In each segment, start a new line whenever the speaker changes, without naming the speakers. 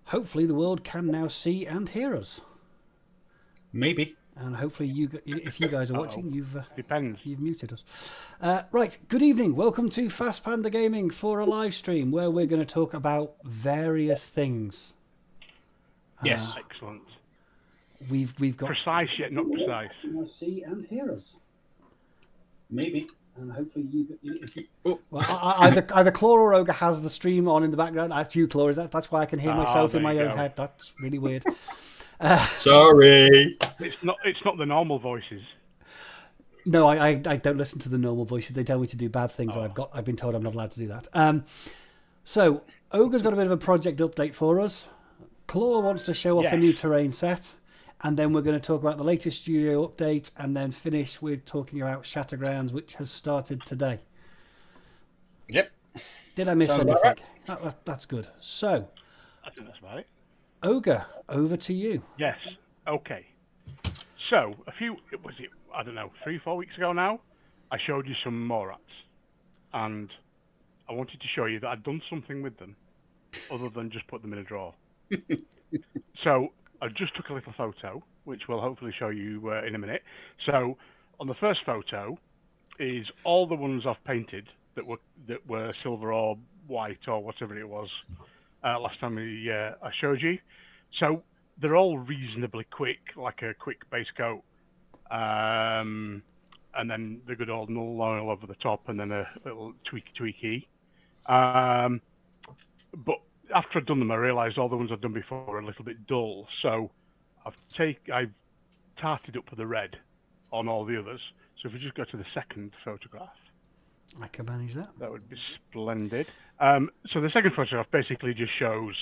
hopefully the world can now see and hear us.
Maybe.
And hopefully, if you guys are watching,
Depends.
You've muted us. Right. Good evening. Welcome to Fast Panda Gaming for a live stream where we're going to talk about various things.
Yes.
Excellent.
We've got
Precise yet not precise.
See and hear us.
Maybe.
And hopefully either Claw or Ogre has the stream on in the background. That's you, Claw. That's why I can hear myself in my own head. That's really weird.
Sorry.
It's not the normal voices.
No, I don't listen to the normal voices. They tell me to do bad things, and I've been told I'm not allowed to do that. So Ogre's got a bit of a project update for us. Claw wants to show off a new terrain set, and then we're going to talk about the latest studio update, and then finish with talking about Shattergrounds, which has started today.
Yep.
Did I miss anything? Right. That's good. So,
I think that's about it.
Ogre, over to you.
Yes. Okay. So, I don't know, 3-4 weeks ago now, I showed you some Morats. And I wanted to show you that I'd done something with them, other than just put them in a drawer. So, I just took a little photo, which we'll hopefully show you in a minute. So, on the first photo is all the ones I've painted that were silver or white or whatever it was last time I showed you. So they're all reasonably quick, like a quick base coat, and then the good old null oil over the top, and then a little tweaky. But after I'd done them, I realised all the ones I'd done before were a little bit dull. So I've tarted up the red on all the others. So if we just go to the second photograph.
I can manage that.
That would be splendid. So the second photograph basically just shows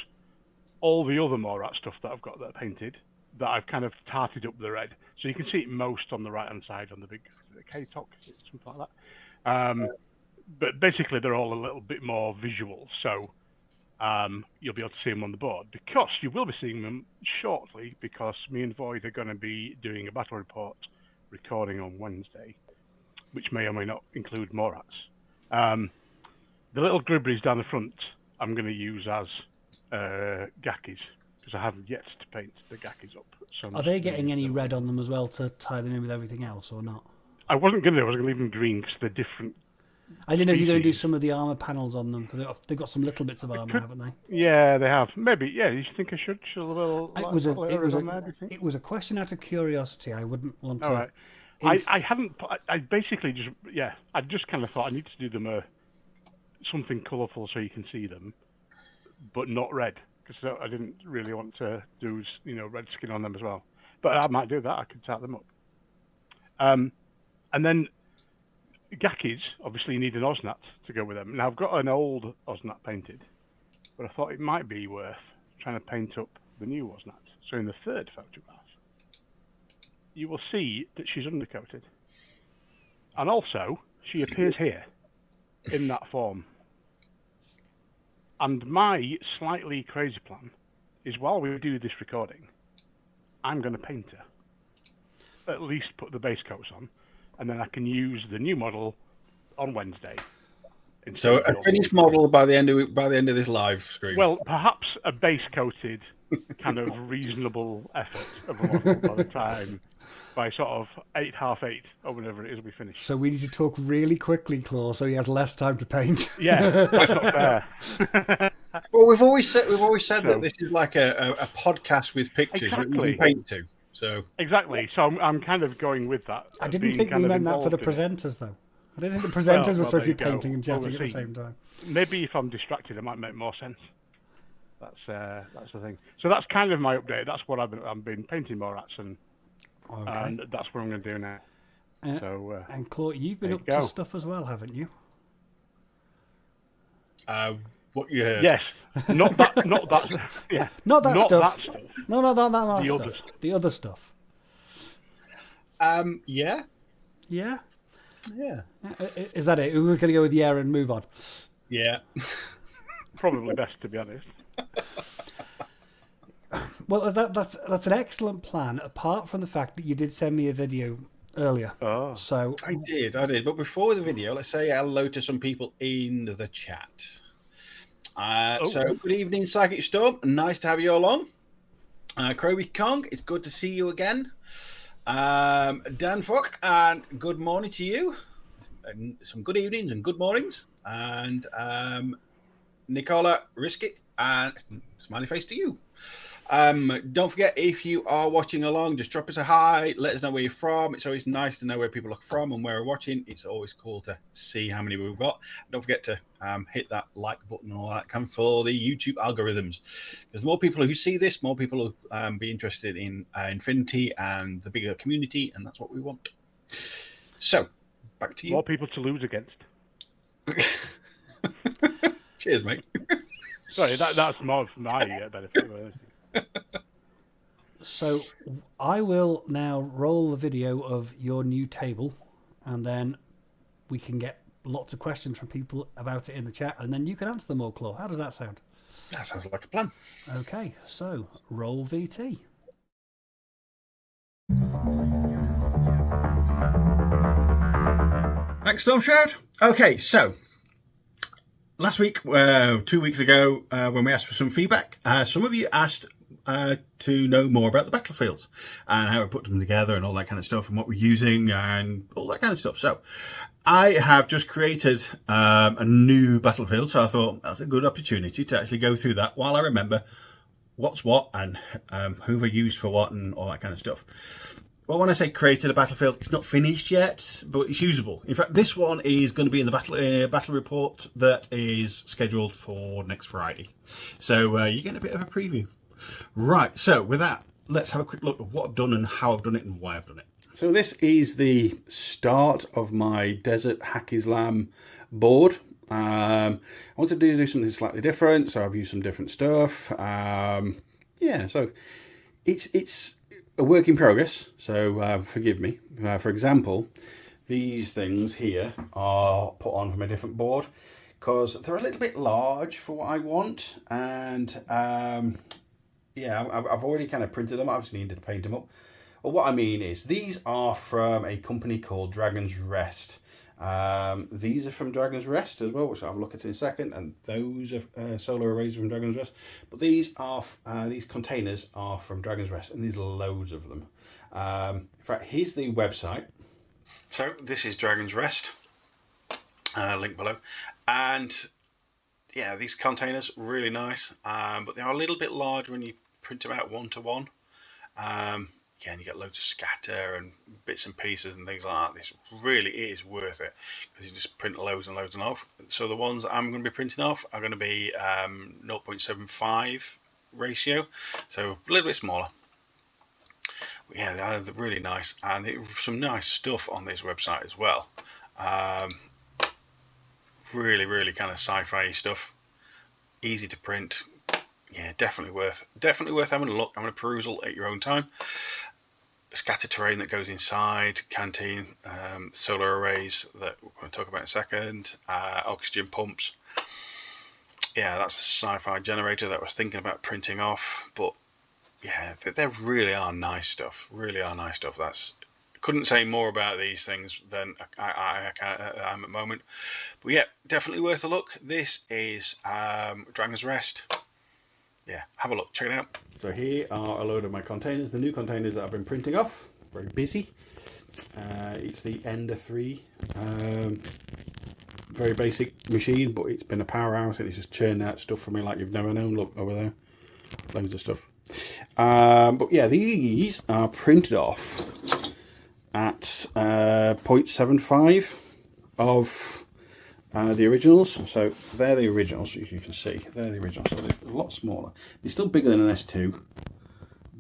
all the other Morat stuff that I've got that are painted, that I've kind of tarted up the red. So you can see it most on the right-hand side on the big K-Talk, something like that. But basically they're all a little bit more visual, so you'll be able to see them on the board. Because you will be seeing them shortly, because me and Void are going to be doing a battle report recording on Wednesday, which may or may not include Morats. The little gribberies down the front I'm going to use as Gakis, because I haven't yet to paint the Gakis up. So
are they getting any red on them as well to tie them in with everything else, or not?
I wasn't going to. I was going to leave them green because they're different.
I didn't know if you're going to do some of the armour panels on them, because they've got some little bits of armour, haven't they?
Yeah, they have. Maybe, yeah. You think I should?
It was a question out of curiosity. I wouldn't want to...
All right. I hadn't... I basically just... Yeah, I just kind of thought I need to do them something colourful so you can see them, but not red, because I didn't really want to do, red skin on them as well. But I might do that. I could tart them up. And then Gakis, obviously you need an Osnat to go with them. Now I've got an old Osnat painted, but I thought it might be worth trying to paint up the new Osnat. So in the third photograph, you will see that she's undercoated. And also, she appears here, in that form. And my slightly crazy plan is, while we do this recording, I'm going to paint her. At least put the base coats on, and then I can use the new model on Wednesday.
So a finished model by the end of this live stream.
Well, perhaps a base coated kind of reasonable effort of a model by the time, by sort of 8:30 or whenever it is we finish.
So we need to talk really quickly, Claw, so he has less time to paint.
Yeah, that's not fair.
Well, we've always said that this is like a podcast with pictures that you can paint to. So
exactly. So I'm kind of going with that.
I didn't think we meant that for the presenters, though. I didn't think the presenters were supposed to be painting and chatting at the same time.
Maybe if I'm distracted, it might make more sense. That's the thing. So that's kind of my update. That's what I've been painting Morats, and that's what I'm going to do now.
And Claw, you've been up to stuff as well, haven't you?
What you heard?
Yes, not that. Yeah,
not that stuff.
That stuff.
No, the other stuff.
Yeah.
Yeah.
Yeah.
Is that it? We're going to go with yeah and move on.
Yeah.
Probably best, to be honest.
Well, that's an excellent plan. Apart from the fact that you did send me a video earlier.
Oh.
So
I did. But before the video, let's say hello to some people in the chat. So good evening, Psychic Storm. Nice to have you along. Croby Kong, it's good to see you again. Dan Fock, and good morning to you. And some good evenings and good mornings. And Nicola Riskit, and smiley face to you. Don't forget, if you are watching along, just drop us a hi, let us know where you're from. It's always nice to know where people are from and where we're watching. It's always cool to see how many we've got. Don't forget to hit that like button and all that kind for the YouTube algorithms, because the more people who see this, more people will be interested in Infinity and the bigger community, and that's what we want. So back to you.
More people to lose against.
Cheers, mate.
Sorry, that's more for my benefit.
So I will now roll the video of your new table, and then we can get lots of questions from people about it in the chat, and then you can answer them all, Claw. How does that sound?
That sounds like a plan.
Okay, so roll VT.
Thanks, Storm Shroud. Okay, so last week, 2 weeks ago, when we asked for some feedback, some of you asked to know more about the battlefields and how we put them together and all that kind of stuff and what we're using and all that kind of stuff. So I have just created a new battlefield, so I thought that's a good opportunity to actually go through that while I remember what's what and who I used for what and all that kind of stuff. Well, when I say created a battlefield, it's not finished yet, but it's usable. In fact, this one is going to be in the battle report that is scheduled for next Friday. So you get a bit of a preview. Right, so with that, let's have a quick look at what I've done and how I've done it and why I've done it. So this is the start of my Desert Hack Islam board. I wanted to do something slightly different, so I've used some different stuff. Yeah, so it's a work in progress, so forgive me. For example, these things here are put on from a different board because they're a little bit large for what I want, and yeah, I've already kind of printed them. I obviously needed to paint them up. Well, what I mean is these are from a company called Dragon's Rest. These are from Dragon's Rest as well, which I'll have a look at in a second, and those are solar arrays from Dragon's Rest. But these are these containers are from Dragon's Rest, and there's loads of them. In fact, here's the website. So this is Dragon's Rest. Link below, and yeah, these containers really nice, but they are a little bit large when you print them out one to one. Yeah, and you get loads of scatter and bits and pieces and things like that. This really is worth it because you just print loads and loads and off. So the ones that I'm going to be printing off are going to be 0.75 ratio, so a little bit smaller. But yeah, they're really nice, and some nice stuff on this website as well. Really kind of sci-fi stuff, easy to print. Yeah, definitely worth having a look, having a perusal at your own time. Scatter terrain that goes inside, canteen, solar arrays that we're going to talk about in a second, oxygen pumps. Yeah, that's a sci-fi generator that I was thinking about printing off, but yeah, they really are nice stuff. Really are nice stuff. Couldn't say more about these things than I am at the moment. But yeah, definitely worth a look. This is Dragon's Rest. Yeah, have a look, check it out. So here are a load of my containers, the new containers that I've been printing off. Very busy. It's the Ender 3. Very basic machine, but it's been a powerhouse and it's just churning out stuff for me like you've never known. Look over there, loads of stuff. But yeah, these are printed off at 0.75 of the originals. So they're the originals, as you can see. They're the originals, so they're a lot smaller. They're still bigger than an S2,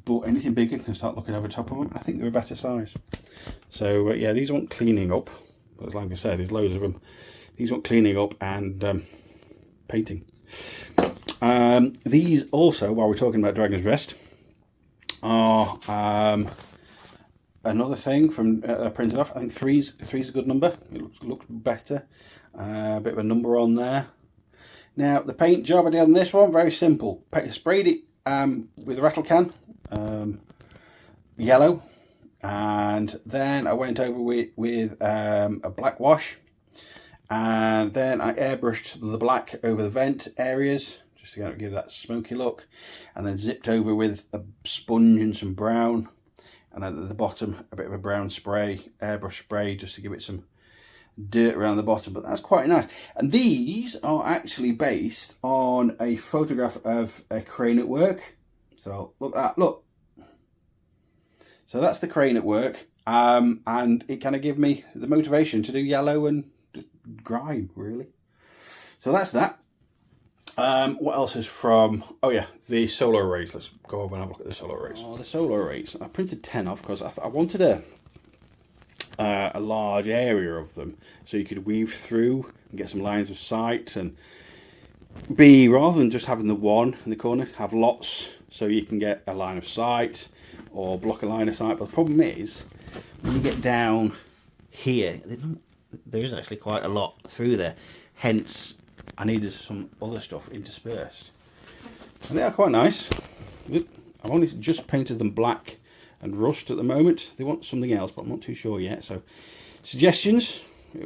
but anything bigger can start looking over top of them. I think they're a better size. So yeah, these want cleaning up. But like I said, there's loads of them. These want cleaning up and painting. These also, while we're talking about Dragon's Rest, are another thing from printed off. I think three's a good number. It looks better. A bit of a number on there. Now the paint job I did on this one, very simple. Sprayed it with a rattle can, yellow, and then I went over with a black wash, And then I airbrushed the black over the vent areas, just to give that smoky look. And then zipped over with a sponge and some brown. And then at the bottom, a bit of a brown spray, airbrush spray, just to give it some dirt around the bottom. But that's quite nice. And these are actually based on a photograph of a crane at work. So look at that, look. So that's the crane at work. And it kind of gave me the motivation to do yellow and grime, really. So that's that. What else is from, oh yeah, the solar arrays. Let's go over and have a look at the solar arrays. Oh, the solar arrays. I printed 10 off because I wanted a large area of them so you could weave through and get some lines of sight, and be, rather than just having the one in the corner, have lots so you can get a line of sight or block a line of sight. But the problem is, when you get down here, there is actually quite a lot through there, hence I needed some other stuff interspersed. And they are quite nice. I've only just painted them black and rust at the moment. They want something else, but I'm not too sure yet. So suggestions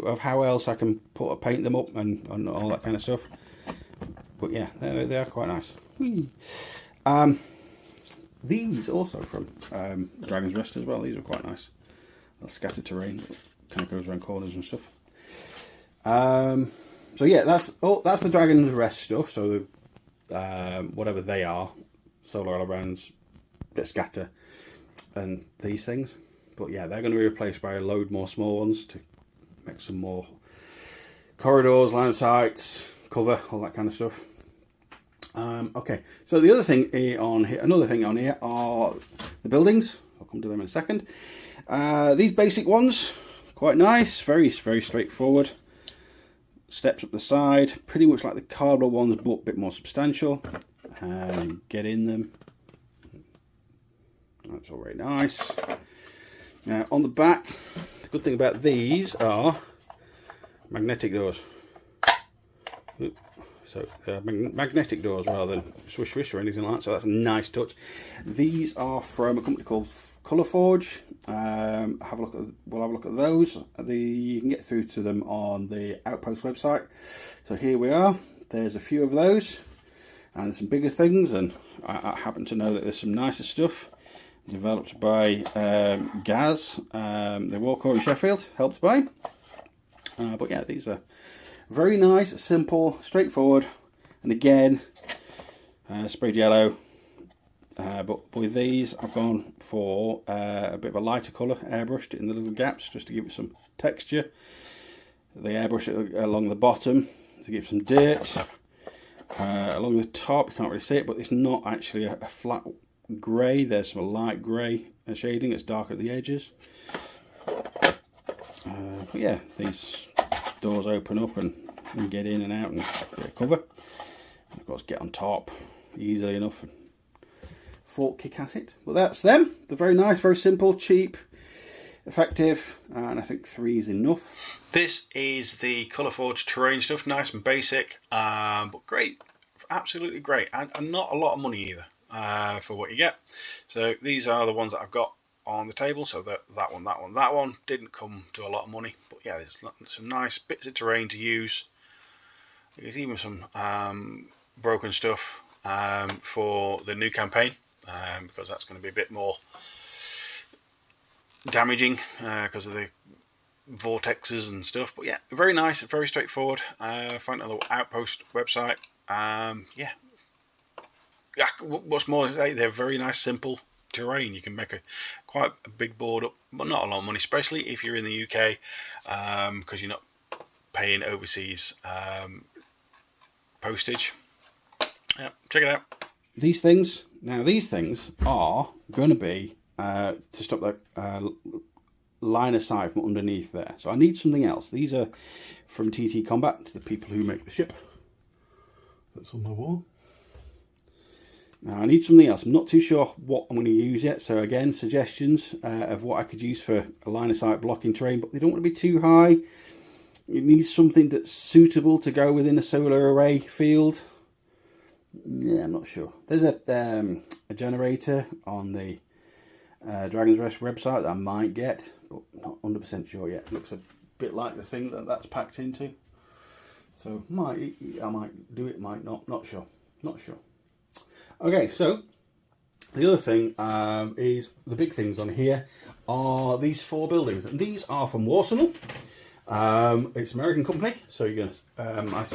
of how else I can paint them up and all that kind of stuff. But yeah, they are quite nice. These also from Dragon's Rest as well. These are quite nice. Little scattered terrain, kind of goes around corners and stuff. So yeah, that's the Dragon's Rest stuff. So whatever they are, solar all-arounds, bit of scatter, and these things. But yeah, they're going to be replaced by a load more small ones to make some more corridors, line of sights, cover, all that kind of stuff. Okay, so the other thing on here, another thing on here are the buildings. I'll come to them in a second. These basic ones, quite nice, very straightforward. Steps up the side, pretty much like the cardboard ones, but a bit more substantial. And get in them. That's all very nice. Now on the back, the good thing about these are magnetic doors. So magnetic doors rather than swish swish or anything like that. So that's a nice touch. These are from a company called Colour Forge. We'll have a look at those. You can get through to them on the Outpost website. So here we are. There's a few of those, and there's some bigger things. And I happen to know that there's some nicer stuff developed by Gaz, the Walker in Sheffield, helped by. But yeah, these are very nice, simple, straightforward, and again, sprayed yellow. But with these, I've gone for a bit of a lighter colour, airbrushed in the little gaps just to give it some texture. They airbrush it along the bottom to give some dirt. Along the top, you can't really see it, but it's not actually a flat grey. There's some light grey shading. It's dark at the edges. But yeah, these doors open up and get in and out and cover. And of course, get on top easily enough. Fork kick at it. But that's them. They're very nice, very simple, cheap, effective, and I think 3 is enough. This is the Colour Forge terrain stuff, nice and basic, but great, absolutely great, and not a lot of money either for what you get. So these are the ones that I've got on the table. So that one didn't come to a lot of money, but yeah, there's some nice bits of terrain to use. There's even some broken stuff for the new campaign, because that's going to be a bit more damaging because of the vortexes and stuff. But yeah, very nice, very straightforward. Find the Outpost website. Yeah, what's more to say, they're very nice, simple terrain. You can make quite a big board up, but not a lot of money, especially if you're in the UK, because you're not paying overseas postage. Yeah, check it out. These things are going to be to stop that line of sight from underneath there. So I need something else. These are from TT Combat, the people who make the ship. That's on my wall. Now I need something else. I'm not too sure what I'm going to use yet. So again, suggestions of what I could use for a line of sight blocking terrain, but they don't want to be too high. You need something that's suitable to go within a solar array field. Yeah, I'm not sure. There's a generator on the Dragon's Rest website that I might get, but not 100% sure yet. It looks a bit like the thing that's packed into. So I might do it, might not. Not sure. Okay, so the other thing is the big things on here are these 4 buildings, and these are from Warsenal. It's an American company, so you're gonna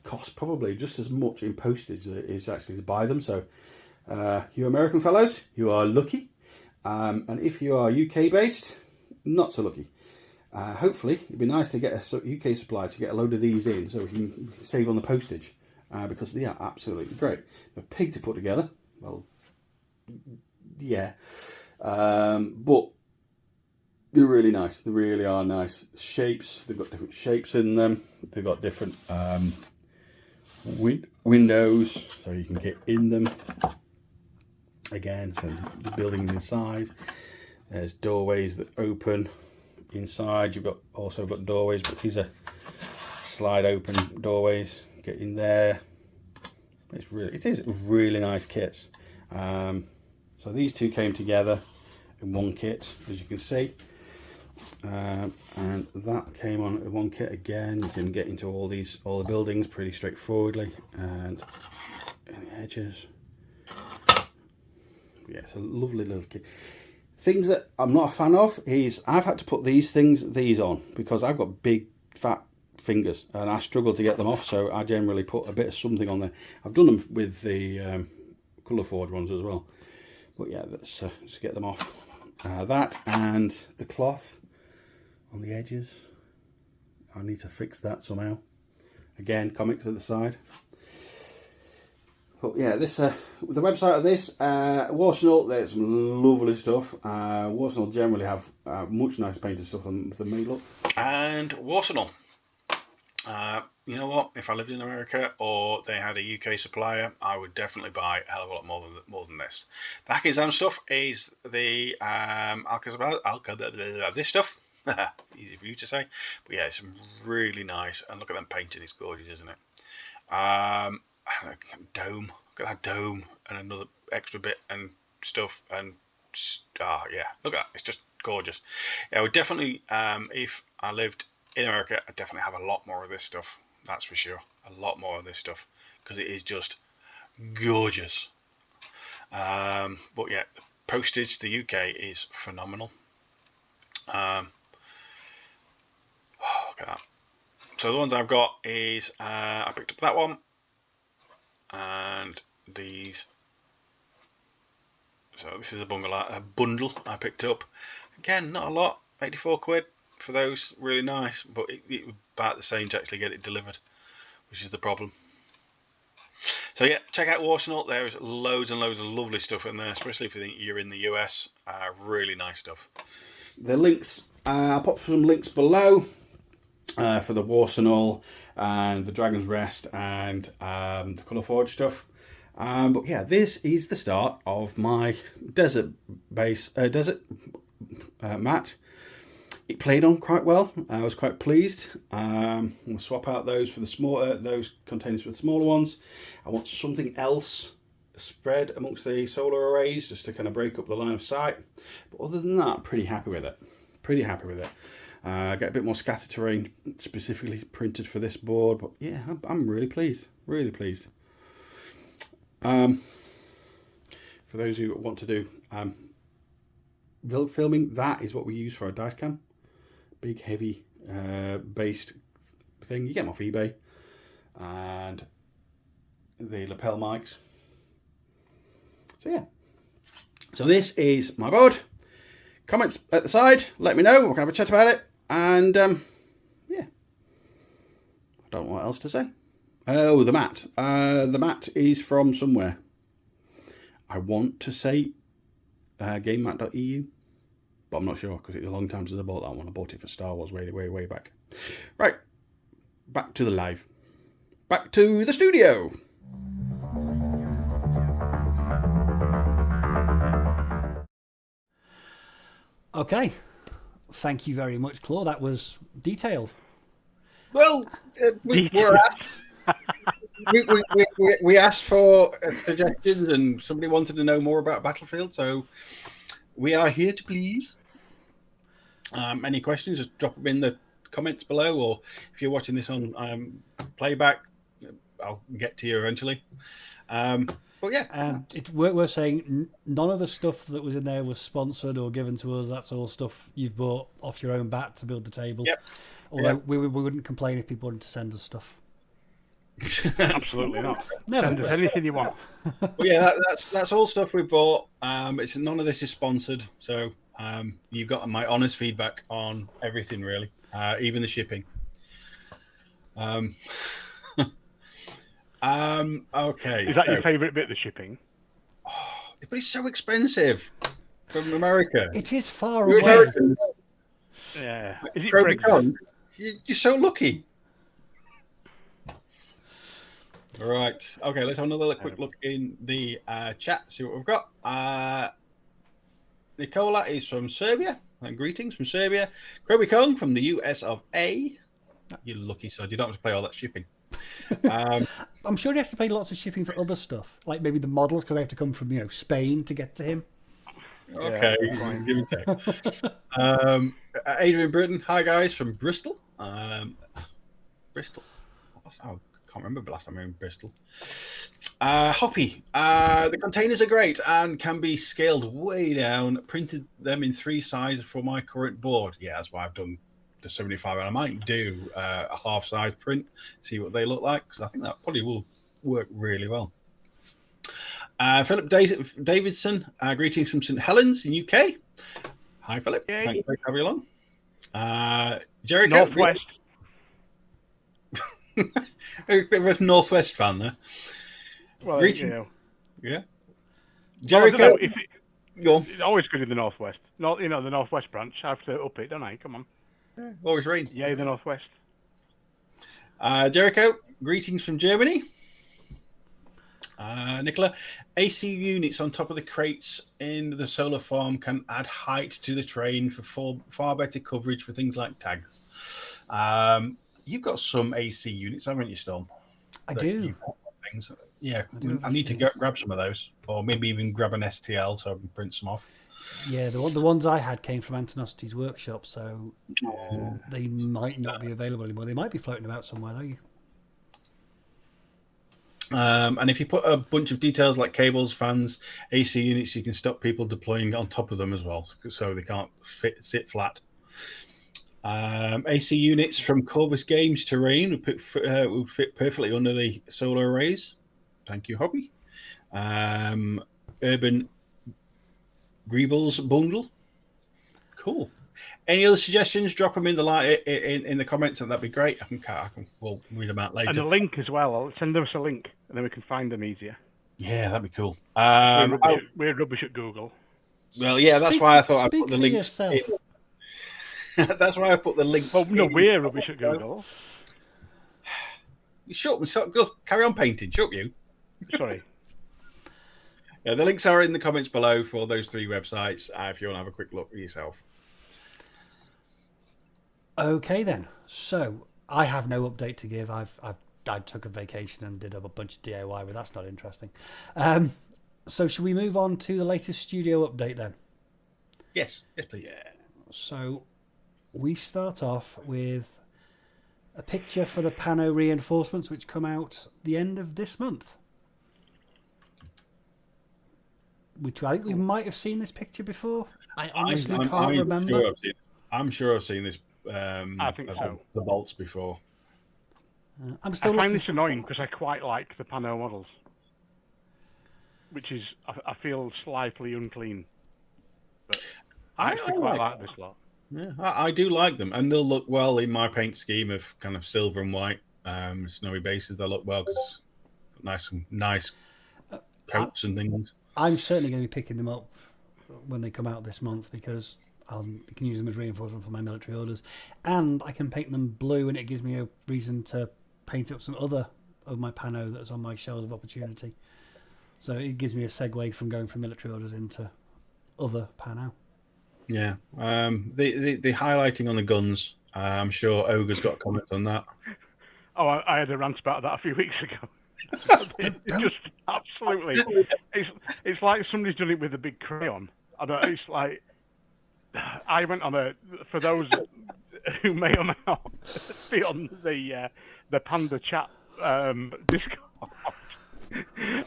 cost probably just as much in postage as it is actually to buy them. So you American fellows, you are lucky, and if you are UK based, not so lucky. Hopefully, it'd be nice to get a UK supplier to get a load of these in, so we can save on the postage, because they are absolutely great. They're pig to put together. Well, yeah, but they're really nice. They really are nice shapes. They've got different shapes in them. They've got different windows, so you can get in them. Again, so the building inside. There's doorways that open. Inside, you've also got doorways, but these are slide open doorways. Get in there. It is really nice kits. So these two came together in one kit, as you can see, and that came on in one kit again. You can get into all the buildings pretty straightforwardly, and in the edges. Yeah, it's a lovely little kit. Things that I'm not a fan of is I've had to put these on because I've got big fat fingers and I struggle to get them off, so I generally put a bit of something on there. I've done them with the colour forge ones as well, but yeah, let's just get them off. That and the cloth on the edges, I need to fix that somehow. Again, comics at the side. But yeah, this the website of this Warsenal, there's some lovely stuff. Warsenal generally have much nicer painted stuff than me, look. And Warsenal, you know what? If I lived in America or they had a UK supplier, I would definitely buy a hell of a lot more than this. The Hackenzam stuff is the this stuff. Easy for you to say, but yeah, it's really nice. And look at them painted; it's gorgeous, isn't it? Dome. Look at that dome and another extra bit and stuff, and yeah, look at that. It's just gorgeous. Yeah, I would definitely, if I lived in America, I'd definitely have a lot more of this stuff. That's for sure. A lot more of this stuff because it is just gorgeous. But yeah, the postage to the UK is phenomenal. Oh, look at that. So the ones I've got is I picked up that one. And these, so this is a bundle I picked up. Again, not a lot, 84 quid for those, really nice, but it was about the same to actually get it delivered, which is the problem. So yeah, check out Warsenal. There's loads and loads of lovely stuff in there, especially if you're in the US. Really nice stuff. The links, I'll pop some links below. For the Warsenal and the Dragon's Rest and the Colour Forge stuff. But yeah, this is the start of my desert mat. It played on quite well. I was quite pleased. I'm going to swap out those for the smaller, those containers for the smaller ones. I want something else spread amongst the solar arrays just to kind of break up the line of sight. But other than that, pretty happy with it. Get a bit more scatter terrain specifically printed for this board, but yeah, I'm really pleased. For those who want to do filming, that is what we use for our dice cam. Big heavy based thing. You get them off eBay, and the lapel mics. So yeah, so this is my board. Comments at the side, let me know, we can have a chat about it, and yeah, I don't know what else to say. Oh, the mat. The mat is from somewhere. I want to say gamemat.eu, but I'm not sure because it's a long time since I bought that one. I bought it for Star Wars way back. Right, back to the live. Back to the studio.
Okay, thank you very much, Claw. That was detailed.
Well, we asked for suggestions, and somebody wanted to know more about Battlefield, so we are here to please. Any questions? Just drop them in the comments below, or if you're watching this on playback, I'll get to you eventually. But yeah,
And we're saying none of the stuff that was in there was sponsored or given to us. That's all stuff you've bought off your own bat to build the table.
Yep.
Although we wouldn't complain if people wanted to send us stuff.
Absolutely not.
Never.
Send us anything you want.
well, yeah, that's all stuff we bought. It's none of this is sponsored, so you've got my honest feedback on everything, really, even the shipping. Okay.
Is that your favourite bit, the shipping?
But it's so expensive from America.
It is far
You're
away.
American.
Yeah. Is it
Brexit?
Brexit?
You're so lucky. All right. Okay, let's have another quick look in the chat, see what we've got. Nicola is from Serbia. And greetings from Serbia. Kobe Kong from the US of A. You lucky sod. You don't have to pay all that shipping.
I'm sure he has to pay lots of shipping for other stuff, like maybe the models, because they have to come from Spain to get to him.
Okay, give me a take. Adrian Burton, hi guys from Bristol. Bristol. I can't remember the last time I was in Bristol. Hoppy, the containers are great and can be scaled way down. Printed them in 3 sizes for my current board. Yeah, that's why I've done the 75, and I might do a half-size print, see what they look like, because I think that probably will work really well. Philip Davidson, greetings from St Helens in UK. Hi, Philip.
Yay.
Thanks for having you along. Jericho.
Northwest.
A bit of a Northwest fan there.
Well,
Yeah.
Well,
Jericho.
I don't know,
Go on.
it's always good in the Northwest. Not, the Northwest branch. I have to up it, don't I? Come on.
Always rain.
Yay, the Northwest.
Jericho, greetings from Germany. Nicola, AC units on top of the crates in the solar farm can add height to the terrain for far better coverage for things like tags. You've got some AC units, haven't you, Storm?
I do.
Things. Yeah, I need to grab some of those, or maybe even grab an STL so I can print some off.
Yeah, the ones I had came from Antonosity's workshop, so they might not be available anymore. They might be floating about somewhere, though.
And if you put a bunch of details like cables, fans, AC units, you can stop people deploying on top of them as well, so they can't sit flat. AC units from Corvus Games terrain will fit perfectly under the solar arrays. Thank you, Hobby. Urban Greebles bundle. Cool. Any other suggestions? Drop them in the comments, and that'd be great. We'll read them out later.
And a link as well. I'll send us a link, and then we can find them easier.
Yeah, that'd be cool.
We're rubbish at Google.
Well, yeah, that's why I thought I'd put the link.
Yourself.
That's why I put the link.
Well, no, we're rubbish at Google.
Shut up. Go carry on painting. Shut you.
Sorry.
Yeah, the links are in the comments below for those 3 websites if you want to have a quick look for yourself.
Okay, then. So I have no update to give. I took a vacation and did a bunch of DIY, but that's not interesting. So should we move on to the latest studio update then?
Yes, please.
Yeah.
So we start off with a picture for the Pano reinforcements, which come out the end of this month. Which I think we might have seen this picture before. I honestly can't remember.
I'm sure I've seen this.
I think so.
The bolts before.
I'm still.
I find this annoying because I quite like the Pano models, which is I feel slightly unclean, but I actually quite like this lot.
Yeah, I do like them, and they'll look well in my paint scheme of kind of silver and white, snowy bases. They'll look well because nice coats and things.
I'm certainly going to be picking them up when they come out this month because I can use them as reinforcement for my military orders, and I can paint them blue, and it gives me a reason to paint up some other of my Pano that's on my shelves of opportunity. So it gives me a segue from going from military orders into other Pano.
Yeah, the highlighting on the guns. I'm sure Ogre's got a comment on that.
Oh, I had a rant about that a few weeks ago. It just absolutely, it's like somebody's done it with a big crayon. I don't. It's like I went on for those who may or may not be on the Panda chat Discord.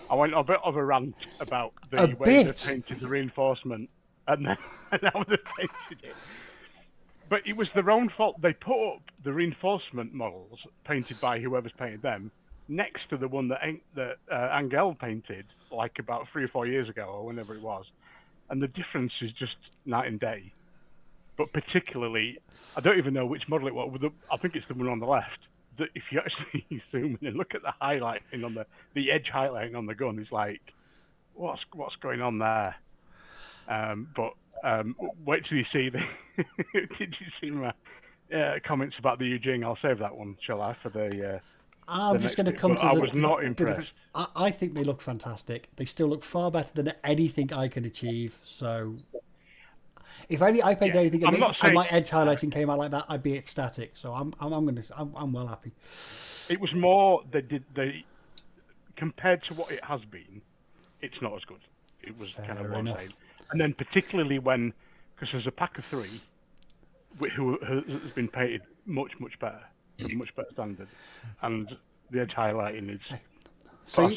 I went a bit of a rant about the way they painted the reinforcement and how they painted it. But it was their own fault. They put up the reinforcement models painted by whoever's painted them next to the one that Angel painted like about 3 or 4 years ago or whenever it was. And the difference is just night and day. But particularly, I don't even know which model it was. I think it's the one on the left. That if you actually zoom in and look at the highlighting on the edge highlighting on the gun, it's like, what's going on there? But wait till you see the. Did you see my comments about the Eugene? I'll save that one, shall I? For the.
I'm just going to come to.
I was not impressed.
I think they look fantastic. They still look far better than anything I can achieve. So, if only I paid anything and my edge highlighting came out like that, I'd be ecstatic. So I'm well happy.
It was more they compared to what it has been, it's not as good. It was kind of what I'm saying. And then particularly because there's a pack of 3 who has been painted much better, much better standard, and the edge highlighting is. So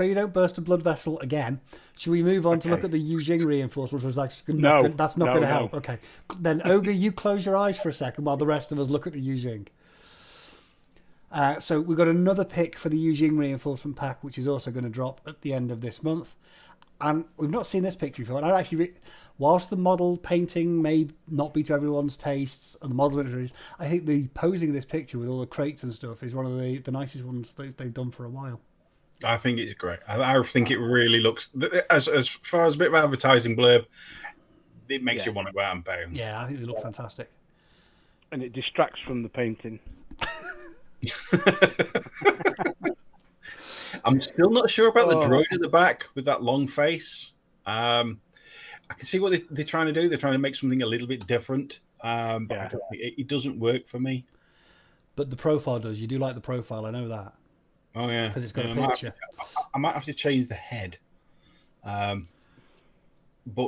you don't burst a blood vessel again. Should we move on to look at the Yujing reinforcements? That's not going to help. Okay, then Ogre, you close your eyes for a second while the rest of us look at the Yujing. So we've got another pick for the Yujing reinforcement pack, which is also going to drop at the end of this month. And we've not seen this picture before. And I actually, whilst the model painting may not be to everyone's tastes, and the model, I think the posing of this picture with all the crates and stuff is one of the nicest ones they've done for a while.
I think it's great. I think it really looks, as far as a bit of advertising blurb, it makes you want to go out and buy them.
Yeah, I think they look fantastic.
And it distracts from the painting.
I'm still not sure about the droid at the back with that long face. I can see what they're trying to do. They're trying to make something a little bit different. But I don't think it doesn't work for me.
But the profile does. You do like the profile. I know that.
Oh, yeah.
Because it's got a picture.
I might have to change the head. But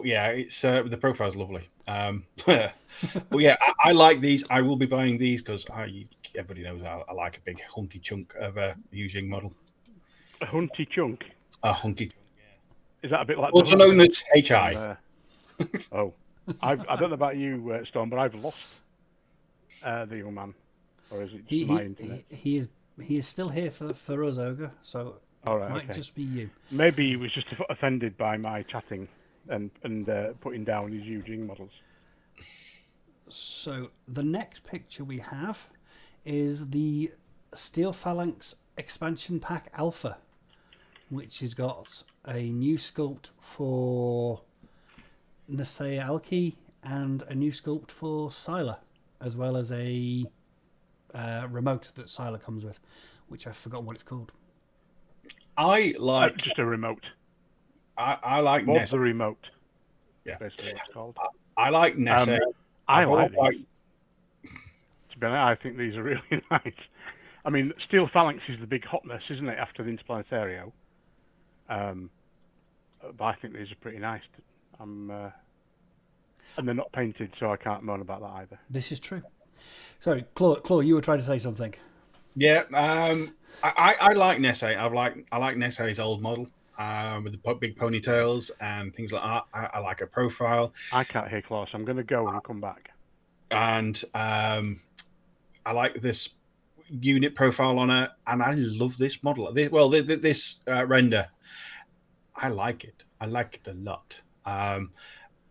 yeah, it's the profile's lovely. But yeah, I like these. I will be buying these because everybody knows I like a big hunky chunk of a Yujing model.
A hunky chunk?
A hunky chunk, yeah.
Is that a bit like...
Also known as HI.
I don't know about you, Storm, but I've lost the young man. Or is it my internet?
He is still here for us, Ogre, so it might just be you.
Maybe he was just offended by my chatting and putting down his Eugene models.
So the next picture we have is the Steel Phalanx expansion pack Alpha, which has got a new sculpt for Nasea Alki and a new sculpt for Sylar, as well as a remote that Sylar comes with, which I've forgotten what it's called.
I like
just a remote.
I like
What's the remote?
Yeah,
basically what it's called.
I like Nessa.
I like these. To be honest, I think these are really nice. I mean, Steel Phalanx is the big hotness, isn't it, after the Interplanetario? But I think these are pretty nice. And they're not painted, so I can't moan about that either.
This is true. Sorry, Claw, you were trying to say something.
Yeah, I like Nessa. I like Nessa's old model with the big ponytails and things like that. I like her profile.
I can't hear Claw, so I'm going to go and come back.
And I like this unit profile on her, and I love this model. This render, I like it. I like it a lot.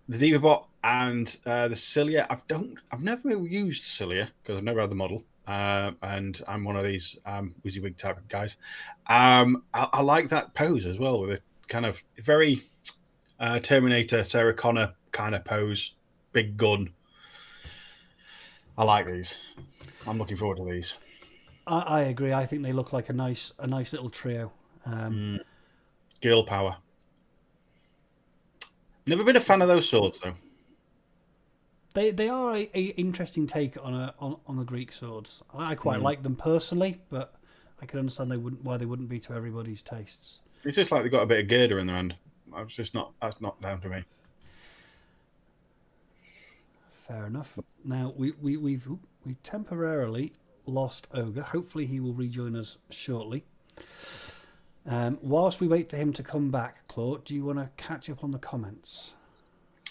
The Divabot and the Cilia. I've never used Cilia because I've never had the model, and I'm one of these WYSIWYG type of guys. I like that pose as well, with a kind of very Terminator, Sarah Connor kind of pose, big gun. I like these. I'm looking forward to these.
I agree. I think they look like a nice little trio.
Girl power. Never been a fan of those swords though.
They are a interesting take on the Greek swords. I quite like them personally, but I can understand why they wouldn't be to everybody's tastes.
It's just like they've got a bit of girder in their hand. That's not down to me.
Fair enough. Now we've temporarily lost Ogre. Hopefully he will rejoin us shortly. Whilst we wait for him to come back, Claude, do you want to catch up on the comments?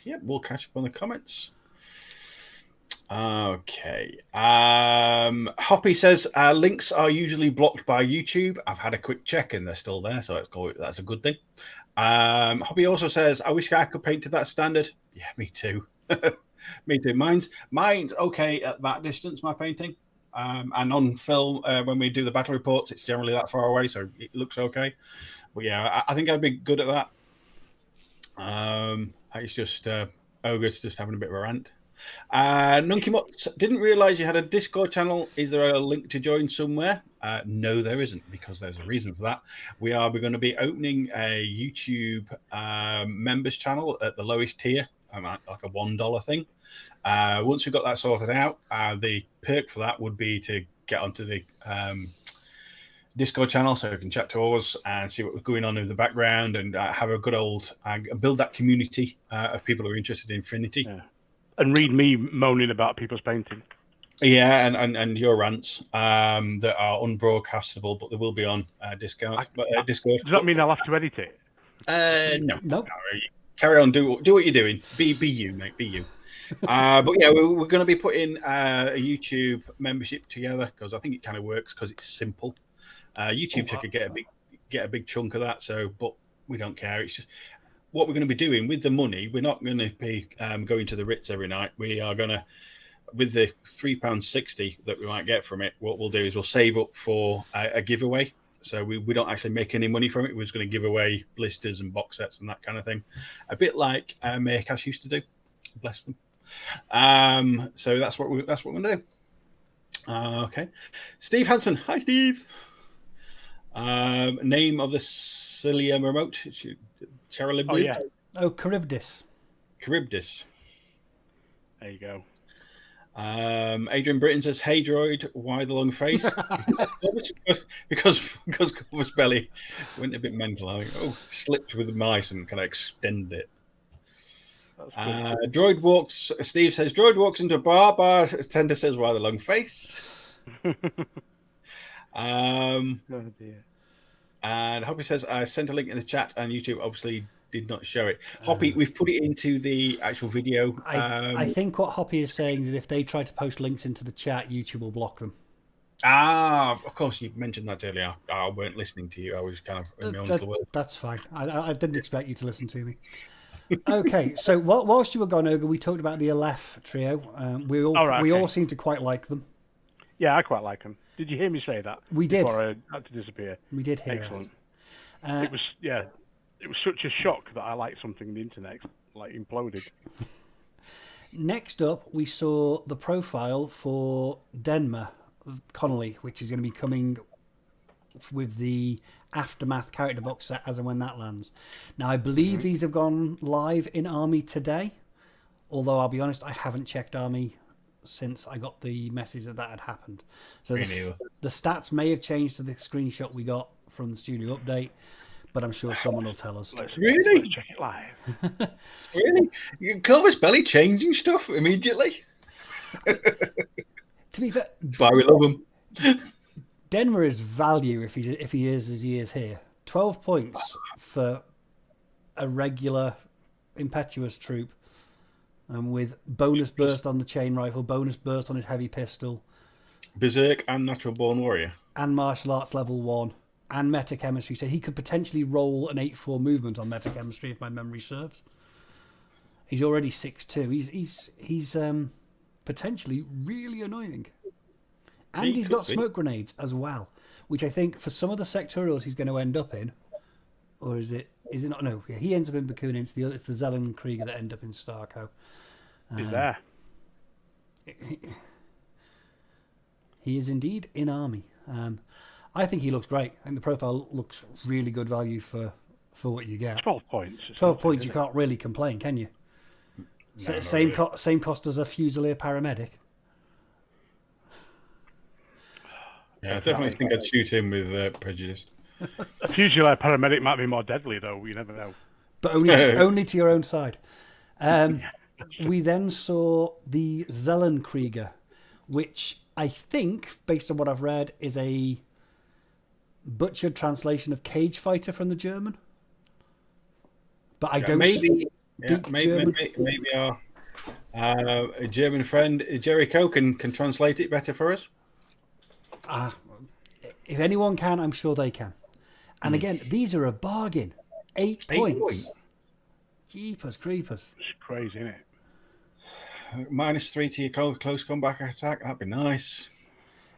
Yep, we'll catch up on the comments. Okay. Hoppy says links are usually blocked by YouTube. I've had a quick check and they're still there, so that's a good thing. Hoppy also says, I wish I could paint to that standard. Yeah, me too. Me too. Mine's okay at that distance, my painting. And on film, when we do the battle reports, it's generally that far away, so it looks okay. But yeah, I think I'd be good at that. It's just Ogre's just having a bit of a rant. Nunkymot didn't realise you had a Discord channel. Is there a link to join somewhere? No, there isn't, because there's a reason for that. We're going to be opening a YouTube members channel at the lowest tier, like a $1 thing. Once we've got that sorted out, the perk for that would be to get onto the Discord channel so we can chat to us and see what's going on in the background and have a good old build that community of people who are interested in Infinity.
Yeah. And read me moaning about people's painting.
Yeah, and your rants that are unbroadcastable, but they will be on Discord.
Does that mean I'll have to edit it?
No.
Nope.
Carry on. Do what you're doing. Be you, mate. Be you. But yeah, we're going to be putting a YouTube membership together because I think it kind of works because it's simple. YouTube could get a big chunk of that. So, but we don't care. It's just what we're going to be doing with the money. We're not going to be going to the Ritz every night. We are going to, with the £3.60 that we might get from it, what we'll do is we'll save up for a giveaway. So we don't actually make any money from it. We're just going to give away blisters and box sets and that kind of thing. A bit like Mayercash used to do. Bless them. So that's what we're going to do. Okay. Steve Hansen. Hi, Steve. Name of the Cilia remote. Charolib.
Oh, yeah.
Oh, Charybdis.
Charybdis.
There you go.
Adrian Britton says, "Hey droid, why the long face?" because Culver's belly went a bit mental. I think, slipped with the mice and kind of extended it. Droid walks. Steve says, "Droid walks into a bar. Tender says, why the long face?"
Oh dear.
And Hoppy says, I sent a link in the chat, and YouTube obviously did not show it. Hoppy, we've put it into the actual video.
I think what Hoppy is saying is that if they try to post links into the chat, YouTube will block them.
Of course, you mentioned that earlier. I weren't listening to you. I was kind of in my own little world.
That's fine. I didn't expect you to listen to me. Okay, so whilst you were gone, Ogre, we talked about the Aleph trio. We all seem to quite like them.
Yeah, I quite like them. Did you hear me say that?
We did.
Before I had to disappear.
We did hear
Excellent.
It.
It was such a shock that I liked something the internet imploded.
Next up, we saw the profile for Denma Connolly, which is going to be coming with the Aftermath character box set as and when that lands. Now, I believe these have gone live in Army today, although I'll be honest, I haven't checked Army since I got the message that had happened. So the stats may have changed to the screenshot we got from the studio update, but I'm sure someone will tell us.
Really?
Let's check it live.
Really? Culver's belly changing stuff immediately?
To be fair,
that's why we love him.
Denver is value if he is as he is here. 12 points for a regular impetuous troop, with bonus burst on the chain rifle, bonus burst on his heavy pistol,
Berserk and Natural Born Warrior, and
martial arts level 1, and metachemistry. So he could potentially roll an 8-4 movement on metachemistry if my memory serves. He's already 6'2". He's potentially really annoying. And he's got smoke grenades as well, which I think for some of the sectorials he's going to end up in, or is it not? No, yeah, he ends up in Bakuna. It's the Zelen Krieger that end up in Starco.
He's there.
He is indeed in Army. I think he looks great. I think the profile looks really good value for what you get.
12 points.
12 points. You can't really complain, can you?
No,
same
really.
Same cost as a Fusilier paramedic.
Yeah, I definitely think I'd shoot him with Prejudice.
A Fusilier paramedic might be more deadly, though. You never know.
But only to your own side. we then saw the Zellenkrieger, which I think, based on what I've read, is a butchered translation of Cage Fighter from the German. But I don't
maybe
German.
maybe our German friend Jericho can translate it better for us.
If anyone can, I'm sure they can. And again, these are a bargain. 8 points. Jeepers creepers.
It's crazy, isn't it?
-3 to your close comeback attack. That'd be nice.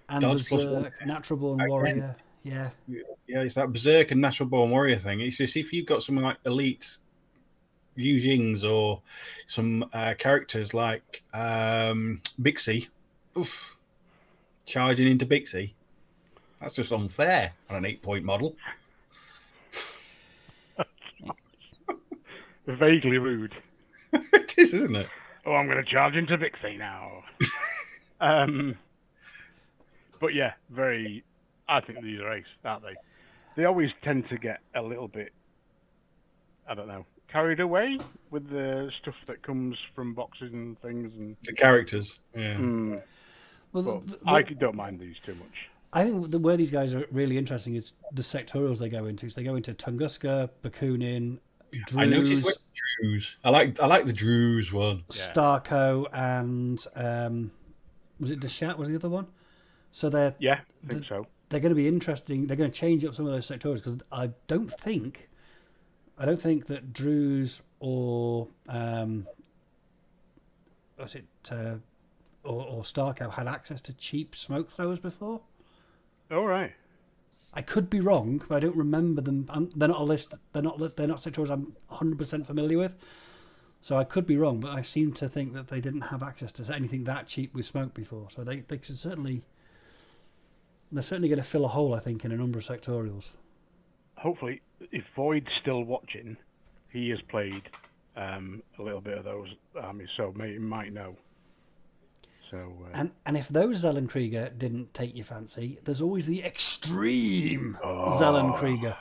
And
Dodge
Berserk, Natural Born Warrior. Yeah.
Yeah, it's that Berserk and Natural Born Warrior thing. It's just if you've got something like Elite Yu Jings or some characters like Bixie, charging into Bixie, that's just unfair on an 8-point model.
Vaguely rude.
It is, isn't it?
Oh, I'm going to charge into Vixie now. But yeah, I think these are ace, aren't they? They always tend to get a little bit, I don't know, carried away with the stuff that comes from boxes and things. And
the characters, yeah.
Well,
I don't mind these too much.
I think where these guys are really interesting is the sectorials they go into. So they go into Tunguska, Bakunin, Druze,
I noticed Druze. I like the Druze one.
Starco, and was it Deshat? Was the other one? So I
think so.
They're going to be interesting. They're going to change up some of those sectorials because I don't think that Druze or was it or Starco had access to cheap smoke throwers before.
All right.
I could be wrong, but I don't remember them. They're not a list. They're not sectorials I'm 100% familiar with. So I could be wrong, but I seem to think that they didn't have access to anything that cheap with smoke before. So they could certainly. They're certainly going to fill a hole, I think, in a number of sectorials.
Hopefully, if Void's still watching, he has played a little bit of those armies, so he might know. So
and if those Zellenkrieger didn't take your fancy, there's always the extreme Zellenkrieger.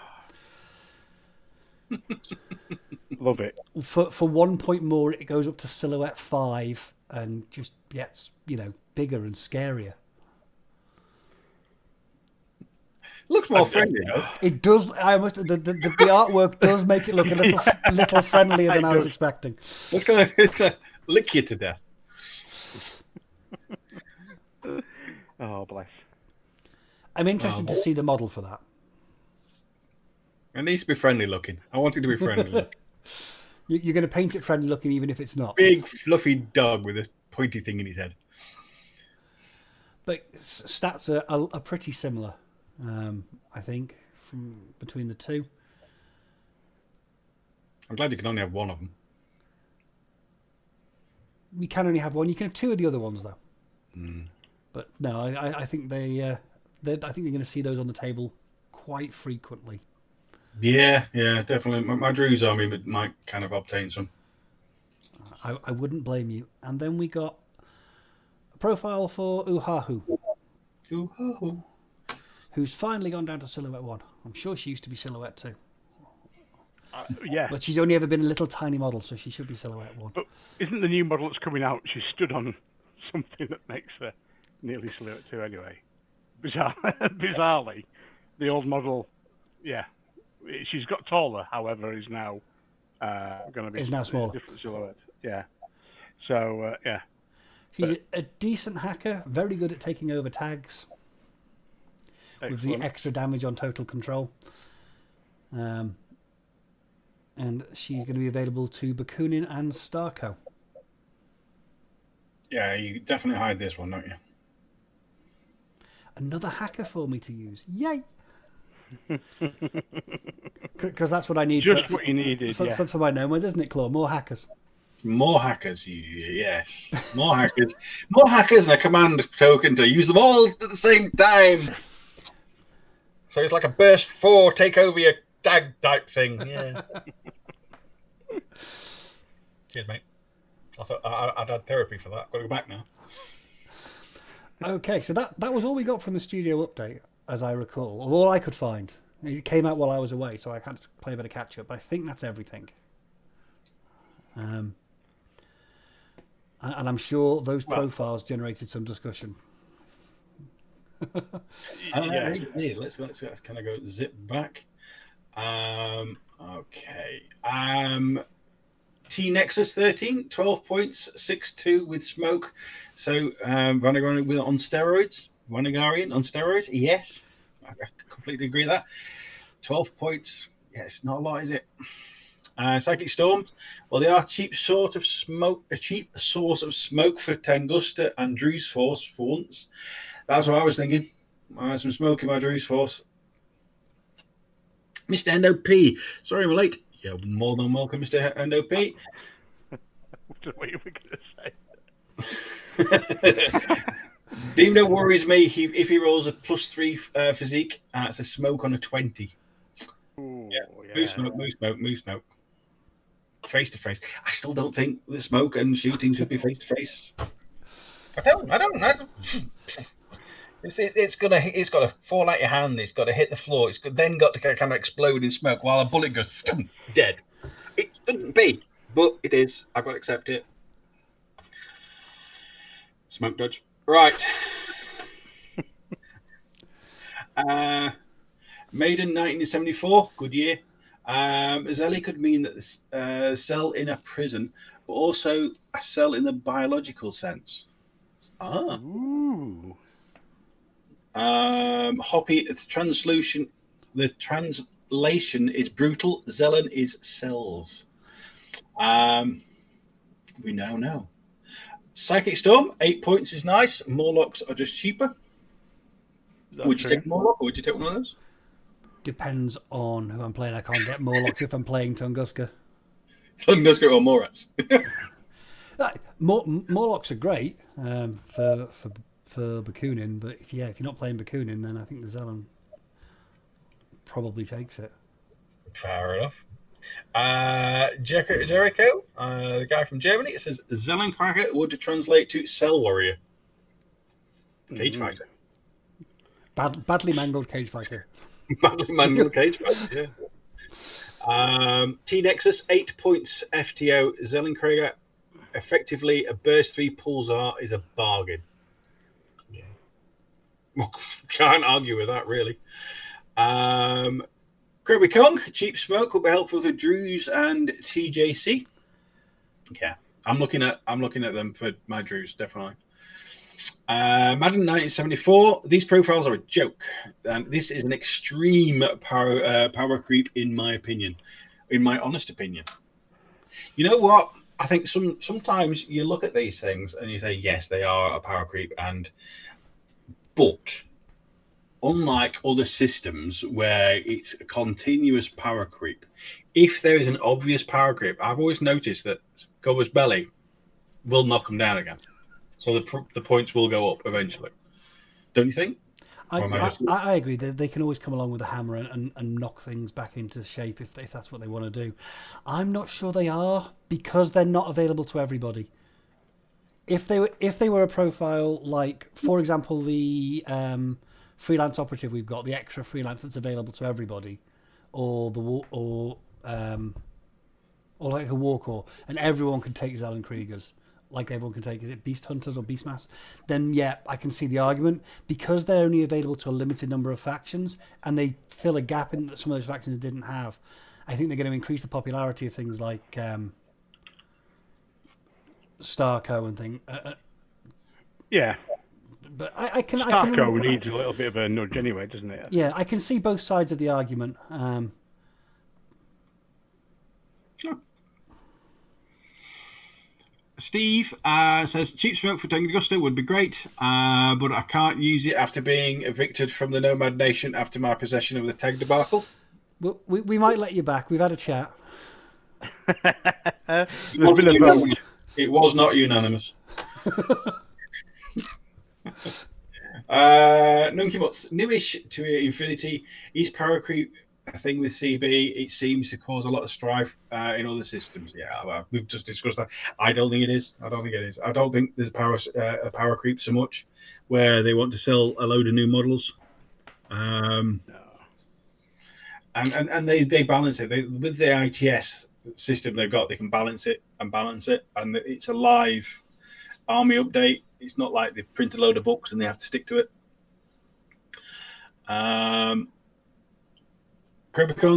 Love it.
For 1 point more, it goes up to Silhouette 5 and just gets bigger and scarier.
Looks more friendly, though.
It does. I must. The artwork does make it look a little friendlier than I was expecting.
It's going to lick you to death.
Oh, bless.
I'm interested to see the model for that.
It needs to be friendly looking. I want it to be friendly looking.
You're going to paint it friendly looking, even if it's not.
Big fluffy dog with a pointy thing in his head.
But stats are pretty similar. I think from between the two.
I'm glad you can only have one of them.
You can only have one. You can have two of the other ones, though.
Mm.
But no, I think I think they're going to see those on the table quite frequently.
Yeah, definitely. My Druze army might kind of obtain some.
I wouldn't blame you. And then we got a profile for Uhahu.
Uhahu.
Who's finally gone down to Silhouette 1. I'm sure she used to be Silhouette 2.
Yeah.
But she's only ever been a little tiny model, so she should be Silhouette 1.
But isn't the new model that's coming out, she stood on something that makes her nearly Silhouette 2 anyway? Bizarrely. The old model, yeah. She's got taller, however, is now going to be...
Is now smaller.
Different silhouette, yeah. So, yeah.
She's a decent hacker, very good at taking over tags. Excellent. With the extra damage on total control. And she's going to be available to Bakunin and Starco.
Yeah, you definitely hide this one, don't you?
Another hacker for me to use. Yay! Because that's what I need.
Just what you needed,
for my nomads, isn't it, Claw? More hackers.
More hackers, yes. More hackers. More hackers and a command token to use them all at the same time. So it's like a burst 4, take over your tag type thing. Yeah. Cheers, mate. I thought I'd had therapy for that. Got to go back now.
Okay, so that was all we got from the studio update, as I recall. All I could find. It came out while I was away, so I had to play a bit of catch up. But I think that's everything. And I'm sure those
Well,
profiles generated some discussion.
yeah.
Let's kind of go zip back. Okay. T Nexus 13, 12 points, 6-2 with smoke. So Vanagarian on steroids. Vanagarian on steroids. Yes, I completely agree with that. 12 points. Yeah, it's not a lot, is it? Psychic Storm. Well, they are a cheap source of smoke for Tengusta and Drew's Force for once. That's what I was thinking. I had some smoke in my Drew's Force. Mr. NOP. Sorry, I'm late. You're more than welcome, Mr. NOP.
What you were going to say?
Dino worries me if he rolls a +3 physique. It's a smoke on a 20.
Ooh,
Move smoke. Face to face. I still don't think the smoke and shooting should be face to face. I don't. It's got to fall out your hand. It's got to hit the floor. Then got to kind of explode in smoke while a bullet goes dead. It shouldn't be, but it is. I've got to accept it. Smoke dodge. Right. Maiden 1974, good year. Zelly could mean that the cell in a prison, but also a cell in the biological sense.
Ooh.
Hoppy, the translation is brutal. Zelen is cells. We now know. Psychic Storm, 8 points is nice. Morlocks are just cheaper. Would you take Morlock or would you take one of those?
Depends on who I'm playing. I can't get Morlocks if I'm playing Tunguska.
Tunguska or Morats?
Morlocks are great for Bakunin, but if you're not playing Bakunin, then I think the Zelen probably takes it.
Fair enough. Jericho, the guy from Germany, it says Zellencracker would translate to Cell Warrior. Cage Fighter.
Badly mangled cage fighter.
Badly mangled cage fighter, yeah. T Nexus, 8 points FTO. Zellencracker, effectively a burst 3 pulsar is a bargain. Yeah. Well, can't argue with that, really. Kirby Kong, cheap smoke will be helpful to Drews and TJC. Yeah, I'm looking at them for my Drews, definitely. Madden 1974. These profiles are a joke. This is an extreme power creep, in my opinion, in my honest opinion. You know what? I think sometimes you look at these things and you say, yes, they are a power creep, but unlike other systems where it's a continuous power creep, if there is an obvious power creep, I've always noticed that Gover's Belly will knock them down again. So the points will go up eventually. Don't you think?
I agree. They can always come along with a hammer and knock things back into shape if that's what they want to do. I'm not sure they are, because they're not available to everybody. If they were a profile like, for example, the freelance operative we've got, the extra freelance that's available to everybody, or like a war core, and everyone can take Zellenkriegers, like everyone can take, is it Beast Hunters or Beastmass? Then yeah, I can see the argument. Because they're only available to a limited number of factions, and they fill a gap in that some of those factions didn't have, I think they're going to increase the popularity of things like Starco and things.
Yeah.
But I can.
Starco needs a little bit of a nudge anyway, doesn't it?
Yeah, I can see both sides of the argument.
Steve says cheap smoke for Tunguska would be great, but I can't use it after being evicted from the Nomad Nation after my possession of the Teg debacle.
Well, we might let you back. We've had a chat.
It was not unanimous. Nunkimuts, newish to Infinity. Is power creep a thing with CB? It seems to cause a lot of strife in other systems. Yeah, we've just discussed that. I don't think it is. I don't think there's a power creep so much where they want to sell a load of new models. No. And they balance it. With the ITS system they've got, they can balance it, and it's a live army update. It's not like they print a load of books and they have to stick to it. Kong,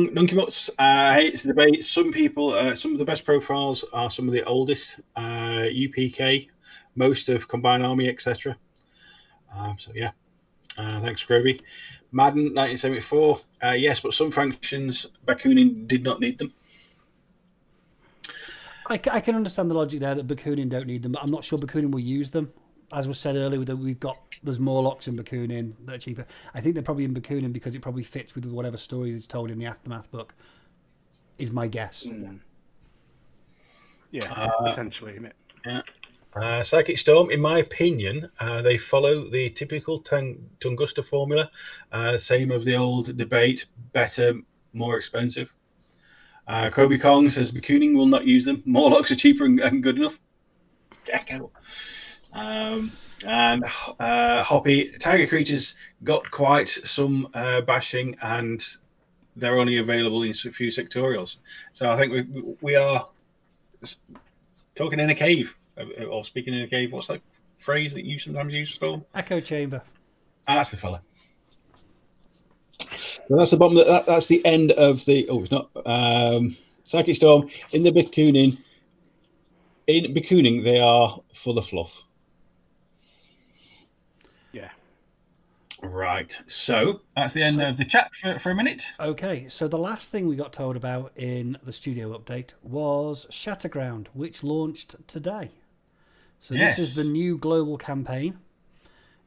Nunkey Mutts, hates the debate. Some people, some of the best profiles are some of the oldest. UPK, most of Combined Army, etc. So yeah, thanks, Scroby. Madden 1974, yes, but some factions, Bakooning did not need them.
I can understand the logic there that Bakooning don't need them, but I'm not sure Bakooning will use them. As was said earlier, that there's more locks in Bakooning that are cheaper. I think they're probably in Bakooning because it probably fits with whatever story is told in the Aftermath book. Is my guess.
Mm. Yeah, potentially, isn't it?
Yeah. Psychic Storm, in my opinion, they follow the typical Tunguska formula. Same of the old debate: better, more expensive. Kobe Kong says Bakooning will not use them. Morlocks are cheaper and good enough. Gecko. And Hoppy, Tiger Creatures got quite some bashing, and they're only available in a few sectorials. So I think we are talking in a cave, or speaking in a cave. What's that phrase that you sometimes use, Storm?
Echo Chamber.
That's the fella. Well, that's the bottom. That's the end of the. Oh, it's not. Psychic Storm in the Bakooning. In Bakooning, they are for the fluff.
Yeah.
Right. So that's the end of the chat for a minute.
Okay, so the last thing we got told about in the studio update was Shatterground, which launched today. So
Yes.
This is the new global campaign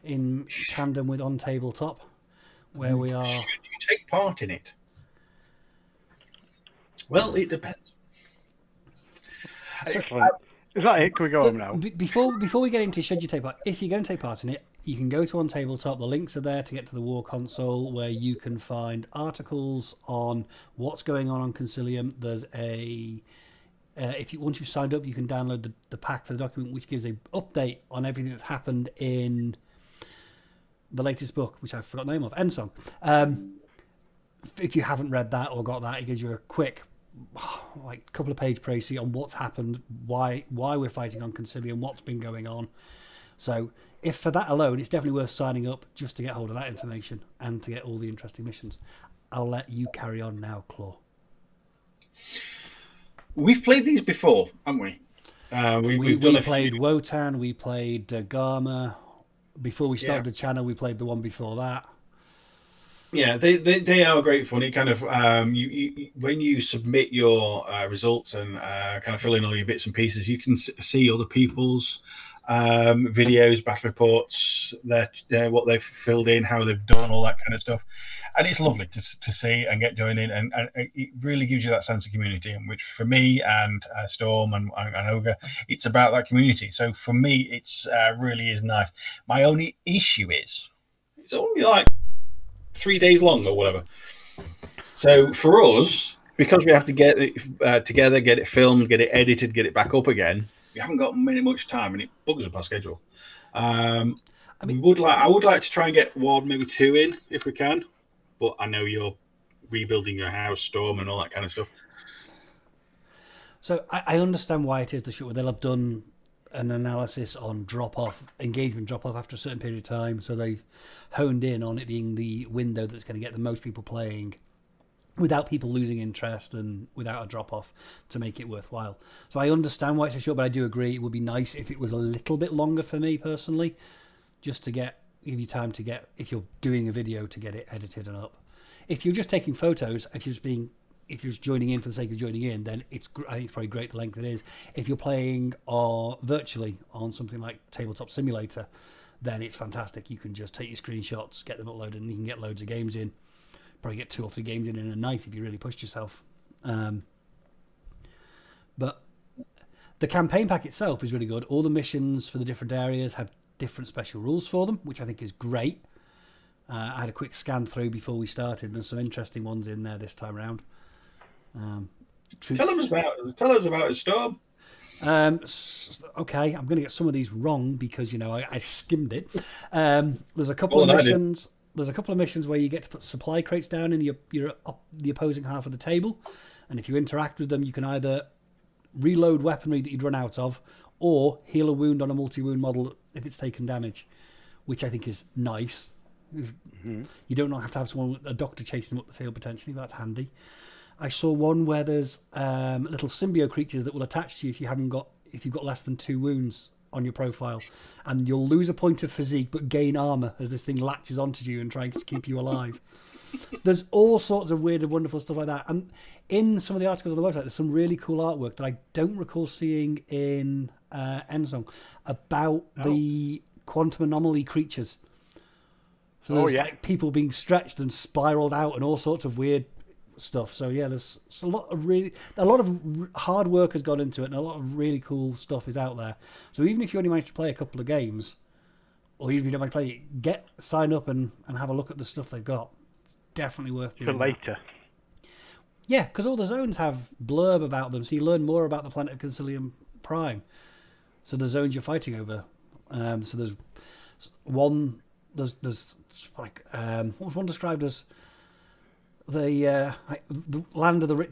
in tandem with On Tabletop, where we are.
Should you take part in it? Well, it depends.
Excellent. Is that it? Can we go home now?
Before we get into should you take part, if you're going to take part in it, you can go to On Tabletop. The links are there to get to the War Console, where you can find articles on what's going on Concilium. There's a once you've signed up, you can download the pack for the document, which gives an update on everything that's happened in the latest book, which I forgot the name of, Endsong. If you haven't read that or got that, it gives you a quick, like, couple of page précis on what's happened, why we're fighting on Concilium, what's been going on. So if for that alone, it's definitely worth signing up just to get hold of that information and to get all the interesting missions. I'll let you carry on now, Claw.
We've played these before, haven't we?
We played Wotan, we played Garma. Before we started the channel, we played the one before that.
Yeah, they are great fun. It kind of you when you submit your results and kind of fill in all your bits and pieces, you can see other people's videos, battle reports, what they've filled in, how they've done, all that kind of stuff, and it's lovely to see and get joined in, and it really gives you that sense of community, and which for me and Storm and Ogre, it's about that community. So for me, it's really is nice. My only issue is it's only like 3 days long or whatever. So for us, because we have to get it together, get it filmed, get it edited, get it back up again, we haven't got much time, and it bugs up our schedule. I would like to try and get one, maybe two in if we can, but I know you're rebuilding your house, Storm, and all that kind of stuff.
So I understand why it is the short. They'll have done an analysis on engagement drop off after a certain period of time, so they've honed in on it being the window that's going to get the most people playing without people losing interest and without a drop off to make it worthwhile. So I understand why it's so short, but I do agree it would be nice if it was a little bit longer for me personally, just to give you time to get, if you're doing a video, to get it edited and up. If you're just taking photos, if you're just joining in for the sake of joining in, then I think it's probably great the length it is. If you're playing virtually on something like Tabletop Simulator, then it's fantastic. You can just take your screenshots, get them uploaded, and you can get loads of games in. Probably get 2 or 3 games in a night if you really pushed yourself. But the campaign pack itself is really good. All the missions for the different areas have different special rules for them, which I think is great. I had a quick scan through before we started. There's some interesting ones in there this time around.
Tell us about it, Storm.
Okay, I'm going to get some of these wrong because I skimmed it. There's a couple of missions. There's a couple of missions where you get to put supply crates down in the opposing half of the table, and if you interact with them, you can either reload weaponry that you'd run out of, or heal a wound on a multi-wound model if it's taken damage, which I think is nice. You don't have to have a doctor chasing them up the field potentially, but that's handy. I saw one where there's little symbiote creatures that will attach to you if you've got less than 2 wounds on your profile, and you'll lose a point of physique but gain armor as this thing latches onto you and tries to keep you alive. There's all sorts of weird and wonderful stuff like that, and in some of the articles on the website there's some really cool artwork that I don't recall seeing in Endsong about the quantum anomaly creatures. So there's like people being stretched and spiraled out and all sorts of weird stuff. So yeah, there's a lot of hard work has gone into it, and a lot of really cool stuff is out there. So even if you only manage to play a couple of games, or even if you don't manage to play it, sign up and have a look at the stuff they've got. It's definitely worth doing
for later.
Yeah, because all the zones have blurb about them, so you learn more about the planet of Concilium Prime. So the zones you're fighting over. So there's one. There's like what was one described as the land of the rich,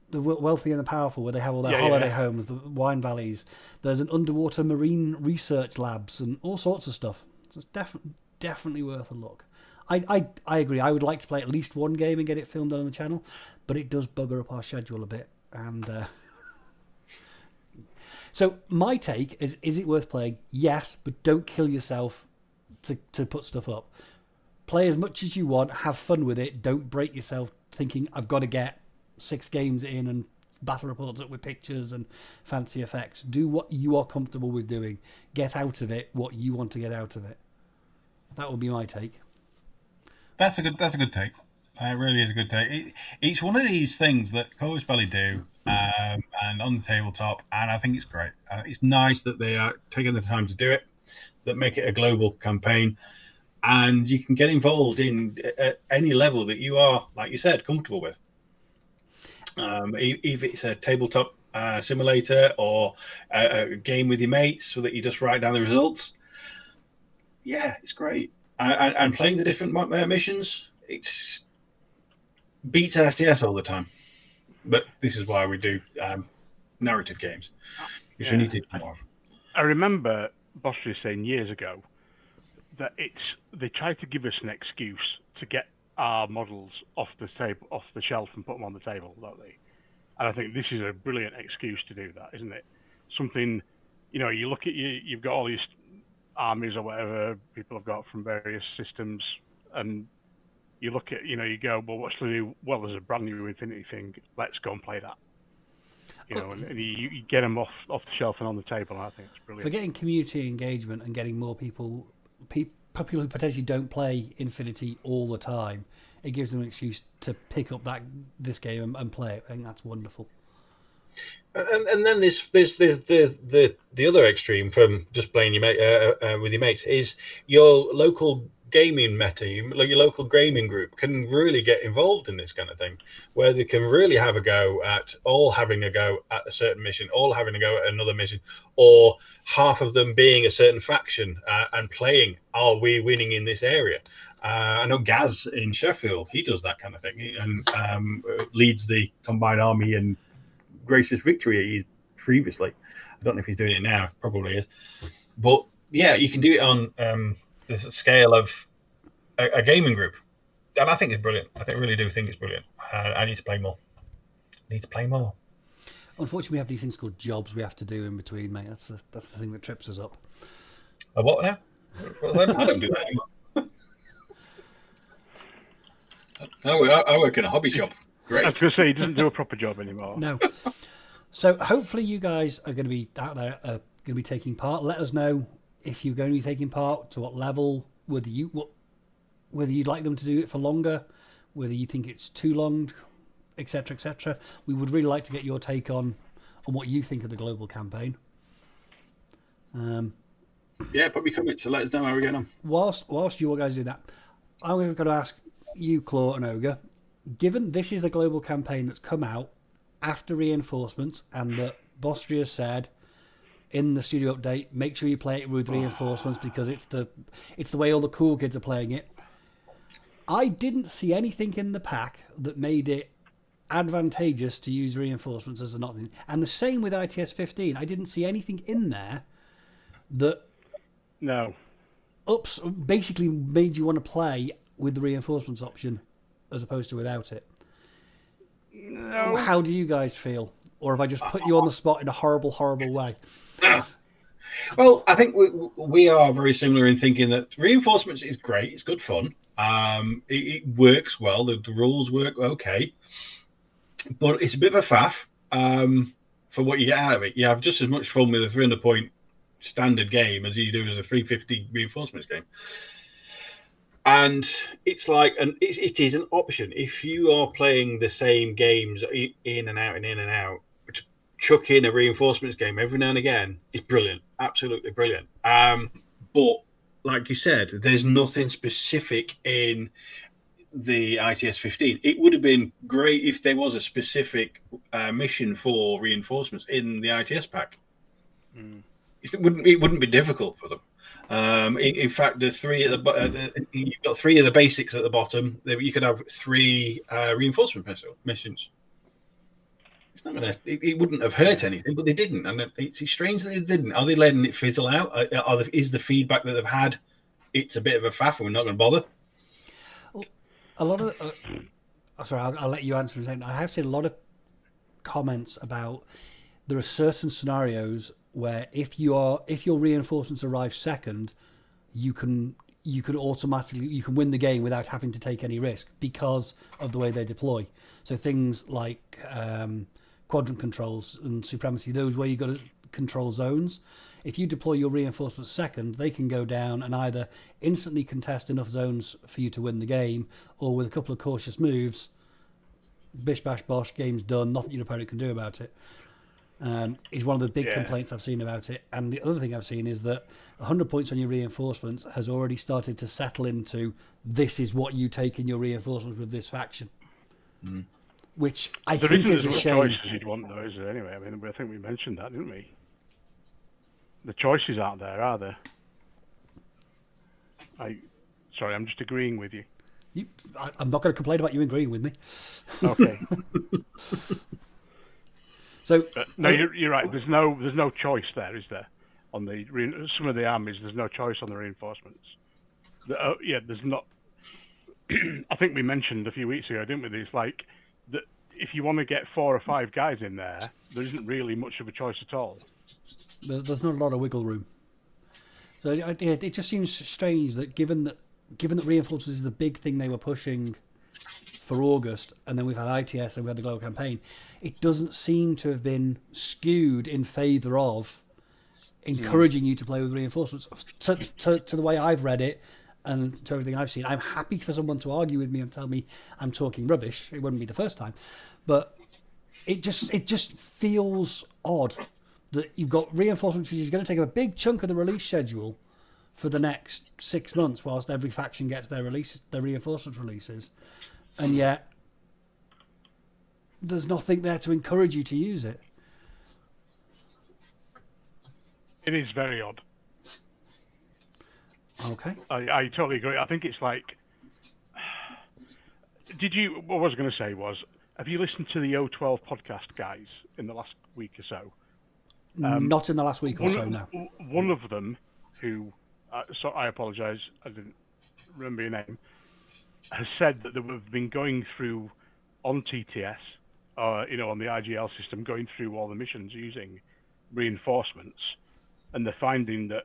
the wealthy and the powerful, where they have all their holiday homes, the wine valleys. There's an underwater marine research labs and all sorts of stuff. So it's definitely worth a look. I agree. I would like to play at least one game and get it filmed on the channel, but it does bugger up our schedule a bit. And so my take is it worth playing? Yes, but don't kill yourself to put stuff up. Play as much as you want, have fun with it, don't break yourself thinking I've got to get 6 games in and battle reports up with pictures and fancy effects. Do what you are comfortable with doing. Get out of it what you want to get out of it. That would be my take.
That's a good take. It really is a good take. It's one of these things that Cole's Belly do, and on the tabletop, and I think it's great. It's nice that they are taking the time to do it, that make it a global campaign, and you can get involved in at any level that you are, like you said, comfortable with. If it's a tabletop simulator or a game with your mates so that you just write down the results, yeah, it's great. And playing the different missions, it's beats RTS all the time. But this is why we do narrative games, which we need to do more of.
I remember Bostry saying years ago that they tried to give us an excuse to get our models off the shelf and put them on the table, don't they? And I think this is a brilliant excuse to do that, isn't it? Something, you look at you've got all these armies or whatever people have got from various systems, and you look at, you go, well, what's the new? Well, there's a brand new Infinity thing. Let's go and play that. And you get them off the shelf and on the table. And I think it's brilliant.
For getting community engagement and getting more people who potentially don't play Infinity all the time, it gives them an excuse to pick up this game and play it. I think that's wonderful.
And then there's the other extreme from just playing with your mates is your local gaming meta, like your local gaming group can really get involved in this kind of thing, where they can really have a go at having a go at a certain mission, all having a go at another mission, or half of them being a certain faction and playing, are we winning in this area? I know Gaz in Sheffield, he does that kind of thing, and leads the combined army and gracious victory previously. I don't know if he's doing it now, probably is. But yeah, you can do it on the scale of a gaming group. And I think it's brilliant. I really do think it's brilliant. I need to play more.
Unfortunately, we have these things called jobs we have to do in between, mate. That's the thing that trips us up.
A what now? I don't do that anymore. I work in a hobby shop. Great.
I was going to say, he doesn't do a proper job anymore.
No. So hopefully you guys are going to be out there, going to be taking part. Let us know if you're going to be taking part, to what level, whether you'd like them to do it for longer, whether you think it's too long, etc., etc. We would really like to get your take on what you think of the global campaign.
Yeah, put me comments, so let us know how we're getting on.
Whilst you guys do that, I'm going to ask you, Claw and Ogre, given this is a global campaign that's come out after reinforcements, and that Bostria said in the studio update, make sure you play it with reinforcements because it's the way all the cool kids are playing it. I didn't see anything in the pack that made it advantageous to use reinforcements as a not. And the same with ITS 15. I didn't see anything in there that
No.
basically made you want to play with the reinforcements option as opposed to without it.
No.
How do you guys feel? Or have I just put you on the spot in a horrible, horrible way?
Well, I think we are very similar in thinking that reinforcements is great. It's good fun. It works well. The rules work okay. But it's a bit of a faff for what you get out of it. You have just as much fun with a 300-point standard game as you do as a 350 reinforcements game. And it's like, it is an option. If you are playing the same games in and out and in and out, chuck in a reinforcements game every now and again is brilliant. Absolutely brilliant. But like you said, there's nothing specific in the ITS 15. It would have been great if there was a specific mission for reinforcements in the ITS pack. It wouldn't be difficult for them. In fact, the three at you've got three of the basics at the bottom. You could have three reinforcement missions. It's not gonna. It wouldn't have hurt anything, but they didn't, and it's strange that they didn't. Are they letting it fizzle out? Is the feedback that they've had? It's a bit of a faff, and we're not going to bother.
A lot of. Sorry, I'll let you answer in a second. I have seen a lot of comments about there are certain scenarios where if your reinforcements arrive second, you can automatically win the game without having to take any risk because of the way they deploy. So things like quadrant controls and supremacy, those where you've got to control zones. If you deploy your reinforcements second, they can go down and either instantly contest enough zones for you to win the game, or with a couple of cautious moves, bish bash bosh, game's done, nothing your opponent can do about it. Is one of the big complaints I've seen about it. And the other thing I've seen is that 100 points on your reinforcements has already started to settle into this is what you take in your reinforcements with this faction. Which I think is a shame.
There isn't as much choice as you'd want, though, is there? Anyway, I mean, I think we mentioned that, didn't we? The choices aren't there, are there? Sorry, I'm just agreeing with you.
I'm not going to complain about you agreeing with me.
Okay.
So
no, you're right. There's no choice there, is there? On some of the armies, there's no choice on the reinforcements. There's not. I think we mentioned a few weeks ago, didn't we? It's like that if you want to get 4 or 5 guys in there isn't really much of a choice at all.
There's not a lot of wiggle room. So it just seems strange that given that reinforcements is the big thing they were pushing for August, and then we've had ITS and we had the global campaign, it doesn't seem to have been skewed in favour of encouraging you to play with reinforcements to the way I've read it and to everything I've seen. I'm happy for someone to argue with me and tell me I'm talking rubbish. It wouldn't be the first time, but it just feels odd that you've got reinforcements which is going to take a big chunk of the release schedule for the next 6 months whilst every faction gets their reinforcements releases, and yet there's nothing there to encourage you to use it.
It is very odd.
Okay.
I totally agree. I think it's like... What I was going to say was, have you listened to the O12 podcast, guys, in the last week or so?
Not in the last week or so, no.
One of them, who... so I apologise, I didn't remember your name, has said that they've been going through on TTS, on the IGL system, going through all the missions using reinforcements, and they're finding that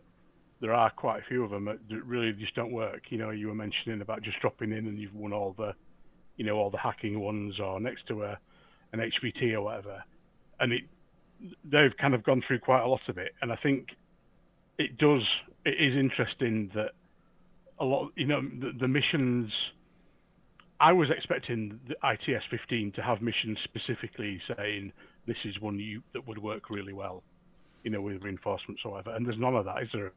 there are quite a few of them that really just don't work. You were mentioning about just dropping in and you've won all the hacking ones, or next to an HBT or whatever, and they've kind of gone through quite a lot of it, and I think it is interesting that a lot, the missions. I was expecting the ITS 15 to have missions specifically saying this is one that would work really well, with reinforcements or whatever. And there's none of that, is there?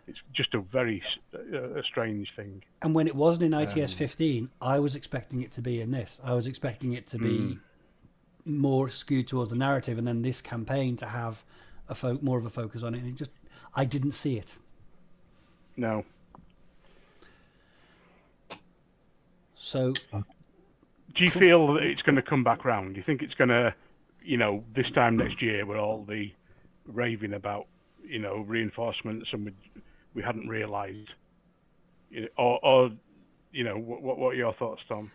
It's just a very strange thing.
And when it wasn't in ITS 15, I was expecting it to be in this. I was expecting it to be more skewed towards the narrative, and then this campaign to have more of a focus on it. And I didn't see it.
No.
So,
Do you feel that it's going to come back round? Do you think it's going to, this time next year, where all the raving about, reinforcements and we hadn't realised, what are your thoughts, Tom?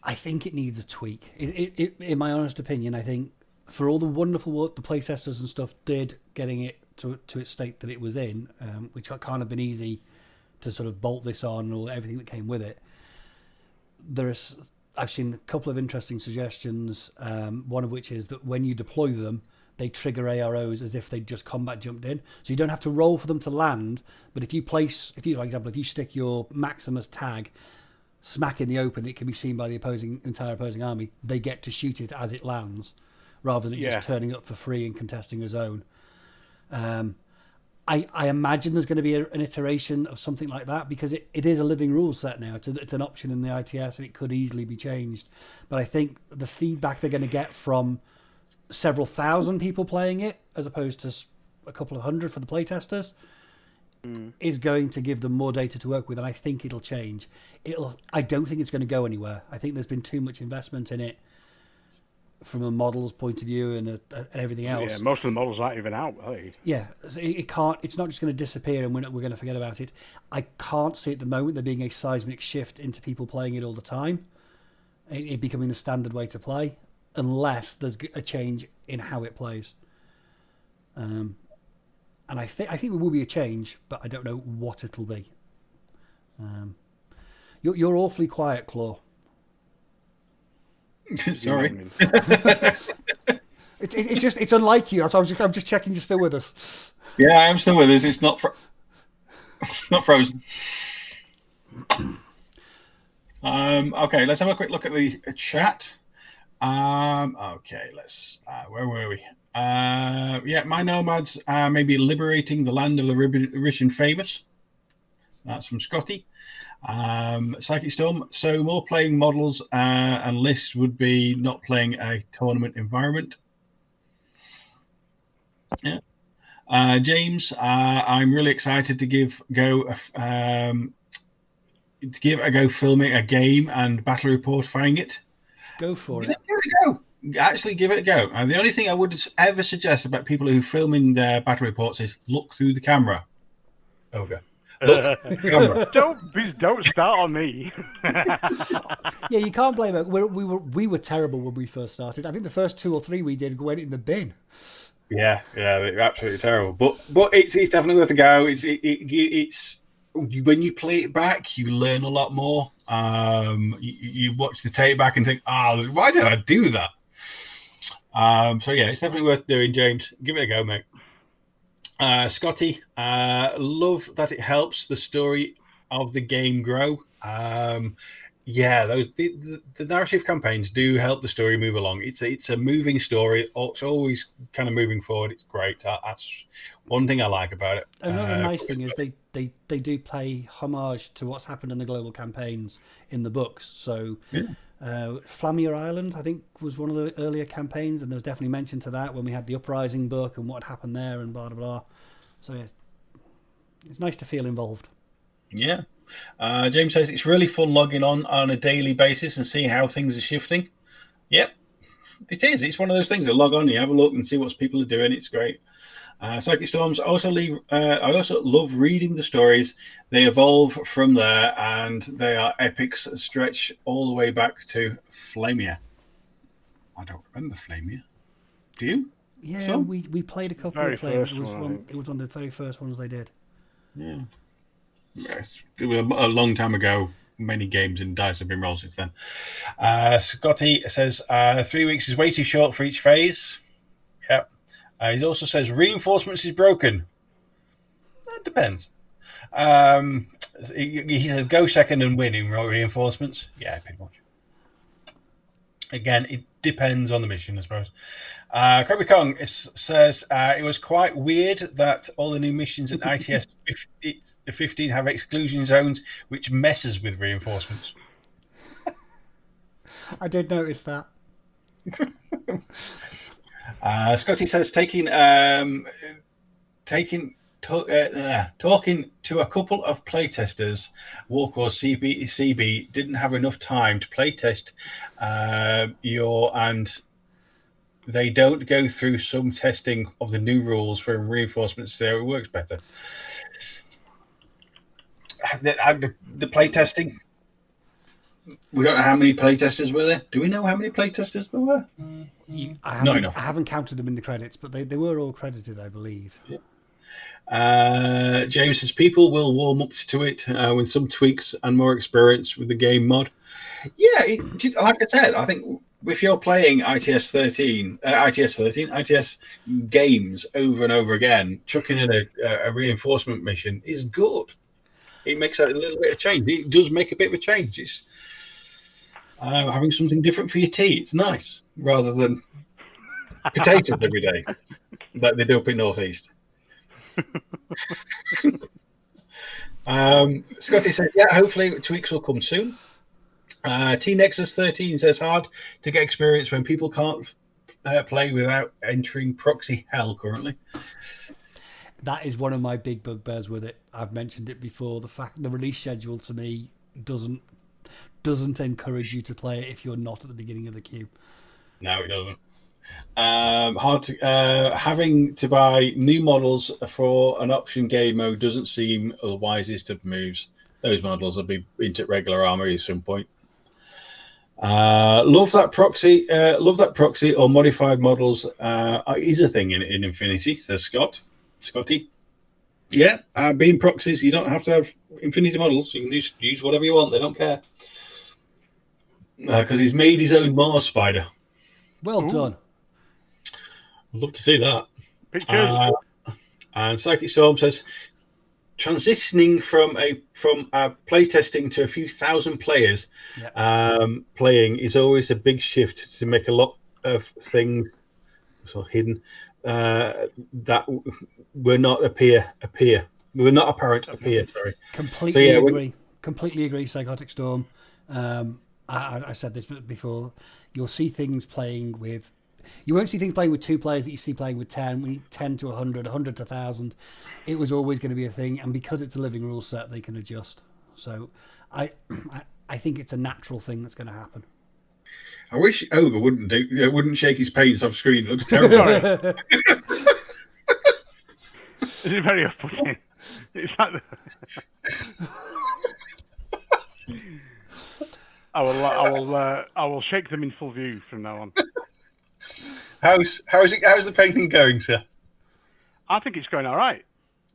I think it needs a tweak. In my honest opinion, I think for all the wonderful work the playtesters and stuff did getting it to its state that it was in, which can't have been easy to sort of bolt this on or everything that came with it. I've seen a couple of interesting suggestions, one of which is that when you deploy them, they trigger AROs as if they'd just combat jumped in. So you don't have to roll for them to land, but for example, if you stick your Maximus tag smack in the open, it can be seen by the entire opposing army. They get to shoot it as it lands, rather than it just turning up for free and contesting a zone. I imagine there's going to be an iteration of something like that, because it is a living rule set now. It's an option in the ITS, and it could easily be changed. But I think the feedback they're going to get from several thousand people playing it, as opposed to a couple of hundred for the playtesters, is going to give them more data to work with, and I think it'll change. I don't think it's going to go anywhere. I think there's been too much investment in it from a model's point of view and everything else.
Yeah, most of the models aren't even out, are they?
Yeah, it can't. It's not just going to disappear and we're going to forget about it. I can't see at the moment there being a seismic shift into people playing it all the time, it becoming the standard way to play, unless there's a change in how it plays. And I think there will be a change, but I don't know what it'll be. You're awfully quiet, Claw.
Sorry.
It's unlike you. So I'm just checking you're still with us.
Yeah, I am still with us. It's not not frozen. Okay, let's have a quick look at the chat. Okay, let's. Where were we? Yeah, my nomads are maybe liberating the land of the rich and famous. That's from Scotty. Psychic Storm. So more playing models and lists would be not playing a tournament environment. Yeah. James, I'm really excited to give a go filming a game and battle reportifying it.
Go for it.
Give it a go. Actually, give it a go. And the only thing I would ever suggest about people who filming their battle reports is look through the camera. Okay.
Don't start on me.
Yeah, you can't blame it. We were terrible when we first started. I think the first 2 or 3 we did went in the bin.
Yeah, they're absolutely terrible. But it's definitely worth a go. It's when you play it back, you learn a lot more. You watch the tape back and think, why did I do that? So yeah, it's definitely worth doing. James, give it a go, mate. Scotty, love that it helps the story of the game grow. Yeah, the narrative campaigns do help the story move along. It's a moving story. It's always kind of moving forward. It's great. That's one thing I like about it.
Another nice thing is they do pay homage to what's happened in the global campaigns in the books. So Flamir Island, I think, was one of the earlier campaigns, and there was definitely mention to that when we had the Uprising book and what happened there and blah, blah, blah. So it's nice to feel involved.
Yeah. James says it's really fun logging on a daily basis and seeing how things are shifting. Yep, it is. It's one of those things that log on, you have a look and see what people are doing. It's great. Psychic Storms, I also love reading the stories. They evolve from there, and they are epics that stretch all the way back to Flamia. I don't remember Flamia. Do you?
Yeah, we played a couple of Flamia. It was one of the very first ones they did.
Yeah. Yes, it was a long time ago. Many games and dice have been rolled since then. Scotty says 3 weeks is way too short for each phase. Yep. He also says reinforcements is broken. That depends. He says go second and win in reinforcements. Yeah, pretty much. Again, it depends on the mission, I suppose. Kobe Kong says it was quite weird that all the new missions at ITS 15 have exclusion zones, which messes with reinforcements.
I did notice that.
Scotty says taking talking to a couple of playtesters, Warcore CB didn't have enough time to playtest and they don't go through some testing of the new rules for reinforcements so it works better. The playtesting, we don't know how many playtesters were there. Do we know how many playtesters there were?
I
Not enough.
haven't counted them in the credits, but they were all credited, I believe.
Yeah. James says people will warm up to it with some tweaks and more experience with the game mod. Yeah, like I said, I think if you're playing ITS games over and over again, chucking in a reinforcement mission is good. It makes a little bit of change. It does make a bit of a change. It's having something different for your tea. It's nice rather than potatoes every day like they do up in Northeast. Scotty said, yeah, hopefully tweaks will come soon. T-Nexus 13 says hard to get experience when people can't play without entering proxy hell currently.
That is one of my big bugbears with it. I've mentioned it before. The release schedule to me doesn't encourage you to play it if you're not at the beginning of the queue.
No, it doesn't. Having to buy new models for an option game mode doesn't seem the wisest of moves. Those models will be into regular armory at some point. Love that proxy or modified models is a thing in Infinity, says Scotty. Yeah, being proxies, you don't have to have Infinity models. You can use whatever you want. They don't care. Because he's made his own Mars spider.
Well done.
I'd love to see that.
Pictures.
And Psychic Storm says, transitioning from playtesting to a few thousand players playing is always a big shift to make a lot of things sort of hidden that were not apparent. Sorry.
Completely agree. Psychotic Storm. I said this before. You'll see things playing with. You won't see things playing with 2 players that you see playing with 10. 10 to 100, 100 to 1,000. It was always going to be a thing, and because it's a living rule set, they can adjust. So, I think it's a natural thing that's going to happen.
I wish Ogre wouldn't shake his paints off screen. It looks terrible.
Is it very off-putting? It's like I will shake them in full view from now on.
How's the painting going, sir?
I think it's going all right.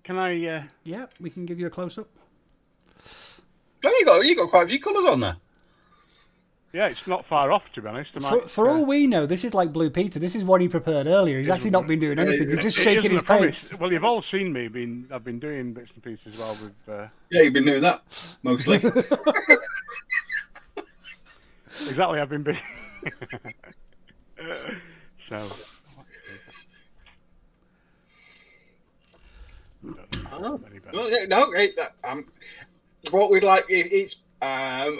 Can I?
Yeah, we can give you a close up.
Oh, you got quite a few colours on there.
Yeah, it's not far off, to be honest.
For all we know, this is like Blue Peter. This is what he prepared earlier. He's actually not been doing anything. He's just shaking his paints.
Well, you've all seen me. I've been doing bits and pieces as well with.
Yeah, you've been doing that mostly.
Exactly, I've been busy. So.
What we'd like it's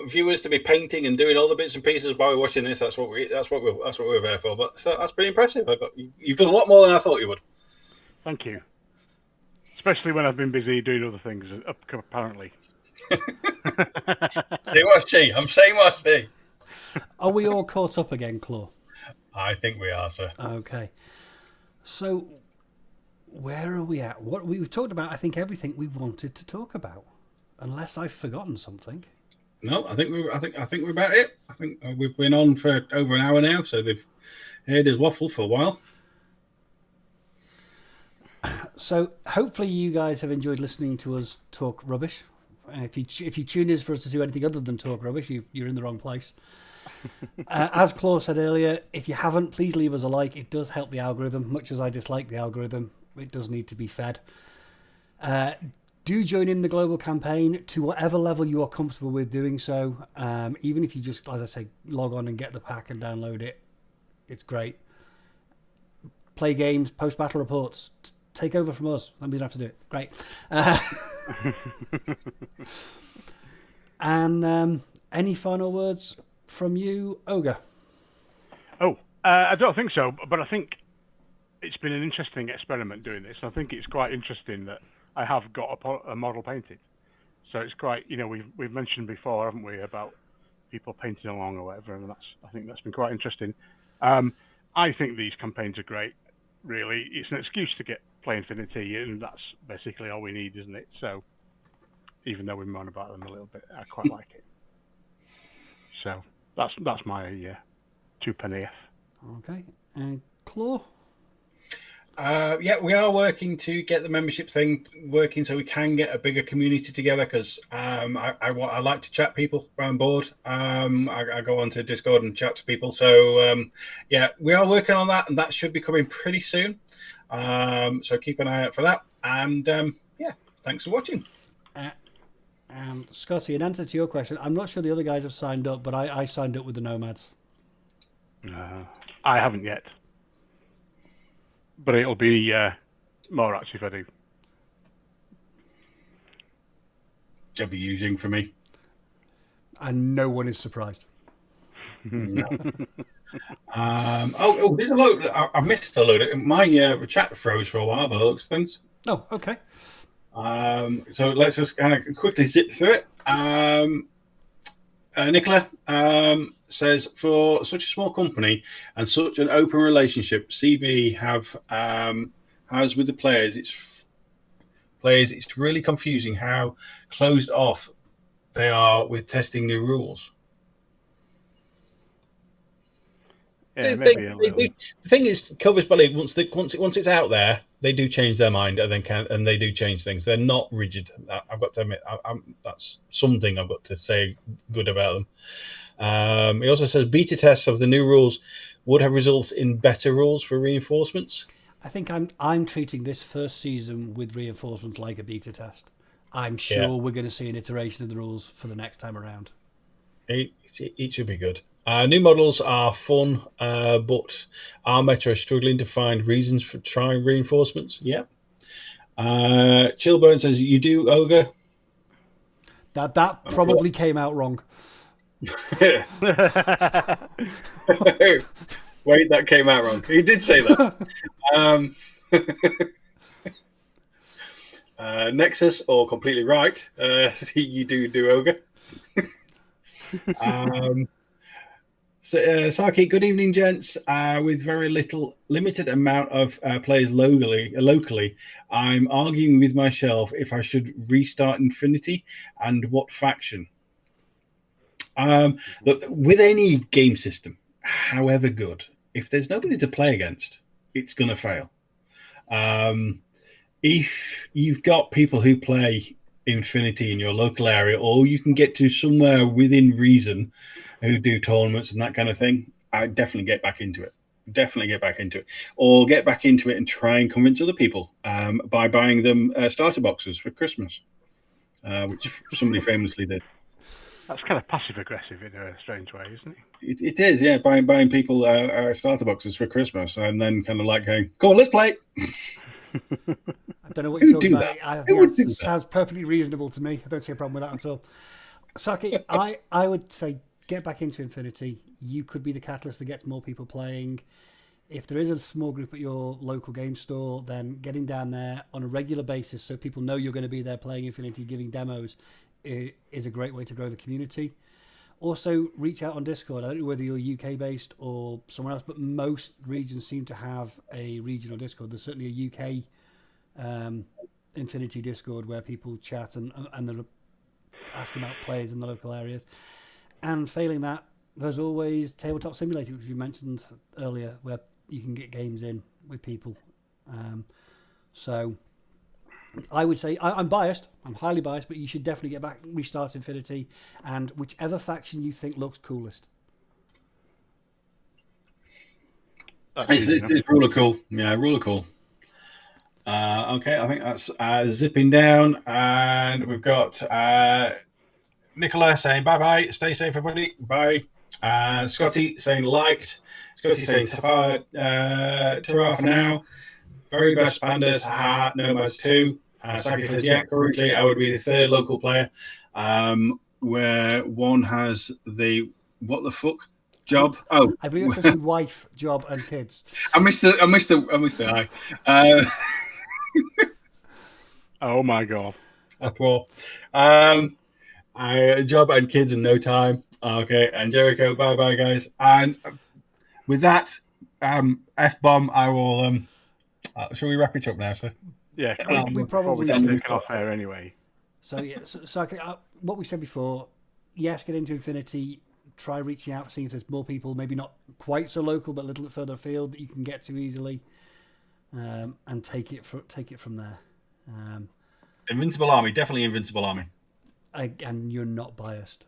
viewers to be painting and doing all the bits and pieces while we're watching this. That's what we're there for. But that's pretty impressive. You've done a lot more than I thought you would.
Thank you. Especially when I've been busy doing other things, apparently.
See what I see. I'm saying what I see.
Are we all caught up again, Claw?
I think we are, sir.
Okay. So, where are we at? What we've talked about, I think everything we wanted to talk about, unless I've forgotten something.
No, I think we're about it. I think we've been on for over an hour now, so they've heard us waffle for a while.
So, hopefully, you guys have enjoyed listening to us talk rubbish. If you tune in for us to do anything other than talk rubbish, you're in the wrong place. As Claw said earlier, if you haven't, please leave us a like. It does help the algorithm. Much as I dislike the algorithm, it does need to be fed. Do join in the global campaign to whatever level you are comfortable with doing so. Even if you just, as I say, log on and get the pack and download it, it's great. Play games, post battle reports. Take over from us. Then we don't have to do it. Great. And any final words from you, Ogre?
I don't think so, but I think it's been an interesting experiment doing this. I think it's quite interesting that I have got a model painted. So it's quite, we've mentioned before, haven't we, about people painting along or whatever, and I think that's been quite interesting. I think these campaigns are great. Really, it's an excuse to play Infinity, and that's basically all we need, isn't it? So, even though we moan about them a little bit, I quite like it. So that's my 2p.
Okay, and Claw.
Yeah, we are working to get the membership thing working so we can get a bigger community together because I like to chat people around board. I go onto Discord and chat to people. So, yeah, we are working on that, and that should be coming pretty soon. So keep an eye out for that. And, yeah, thanks for watching.
And Scotty, in answer to your question, I'm not sure the other guys have signed up, but I signed up with the Nomads.
I haven't yet. But it'll be more rats if I do.
It'll be using for me.
And no one is surprised.
No. There's a load. I missed a load. My chat froze for a while by the looks of things.
Oh, okay.
So let's just kind of quickly zip through it. Nicola says, for such a small company and such an open relationship CB has with the players, it's really confusing how closed off they are with testing new rules.
Yeah, maybe
the thing is, Covers Believe once it's out there, they do change their mind and they do change things. They're not rigid. I've got to admit, that's something I've got to say good about them. He also says beta tests of the new rules would have resulted in better rules for reinforcements.
I think I'm treating this first season with reinforcements like a beta test. I'm sure we're going to see an iteration of the rules for the next time around.
It should be good. New models are fun, but our meta is struggling to find reasons for trying reinforcements. Yeah. Chillburn says, you do Ogre?
That probably came out wrong.
Wait, that came out wrong. He did say that. Nexus, or completely right. You do Ogre. Saki, good evening, gents. With very limited amount of players locally, I'm arguing with myself if I should restart Infinity and what faction. Look, with any game system, however good, if there's nobody to play against, it's going to fail. If you've got people who play Infinity in your local area, or you can get to somewhere within reason who do tournaments and that kind of thing, I definitely get back into it. Or get back into it and try and convince other people by buying them starter boxes for Christmas, which somebody famously did.
That's kind of passive aggressive in a strange way, isn't it?
It is, yeah. Buying people starter boxes for Christmas and then kind of like going, "Come on, let's play."
I don't know what you're talking about. I think that sounds perfectly reasonable to me. I don't see a problem with that at all. Saki, I would say get back into Infinity. You could be the catalyst that gets more people playing. If there is a small group at your local game store, then getting down there on a regular basis so people know you're going to be there playing Infinity, giving demos, is a great way to grow the community. Also, reach out on Discord. I don't know whether you're UK based or somewhere else, but most regions seem to have a regional Discord. There's certainly a UK Infinity Discord where people chat and they're asking about players in the local areas. And failing that, there's always Tabletop Simulator, which we mentioned earlier, where you can get games in with people. So I would say, I'm biased, I'm highly biased, but you should definitely get back, restart Infinity, and whichever faction you think looks coolest.
It's really cool. Yeah, really cool. Okay, I think that's zipping down, and we've got Nicola saying bye-bye, stay safe, everybody, bye. Scotty saying liked. Scotty saying ta-ra for now. Very best pandas, haha, Nomads too. Saki says, yeah, currently I would be the third local player, where one has the what the fuck job. Oh,
I believe it's supposed to be wife, job, and kids.
I missed the I.
Oh my god.
That's all. Job and kids in no time. Okay, and Jericho, bye bye, guys. And with that, F bomb, I will. Shall we wrap it up now, sir?
Yeah,
We
before we
probably
get
should.
taken off air anyway.
So yeah, what we said before, yes, get into Infinity. Try reaching out, seeing if there's more people, maybe not quite so local, but a little bit further afield that you can get to easily, and take it from there.
Invincible Army, definitely Invincible Army.
And you're not biased.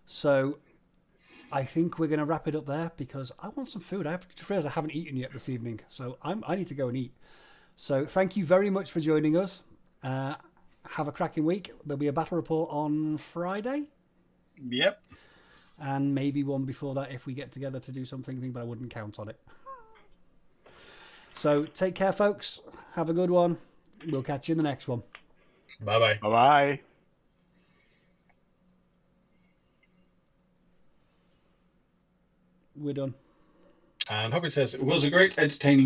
So I think we're going to wrap it up there because I want some food. I haven't eaten yet this evening, so I need to go and eat. So thank you very much for joining us. Have a cracking week. There'll be a battle report on Friday.
Yep.
And maybe one before that if we get together to do something, but I wouldn't count on it. So take care, folks. Have a good one. We'll catch you in the next one.
Bye-bye.
Bye-bye.
We're done.
And Hobbit says, it was a great entertaining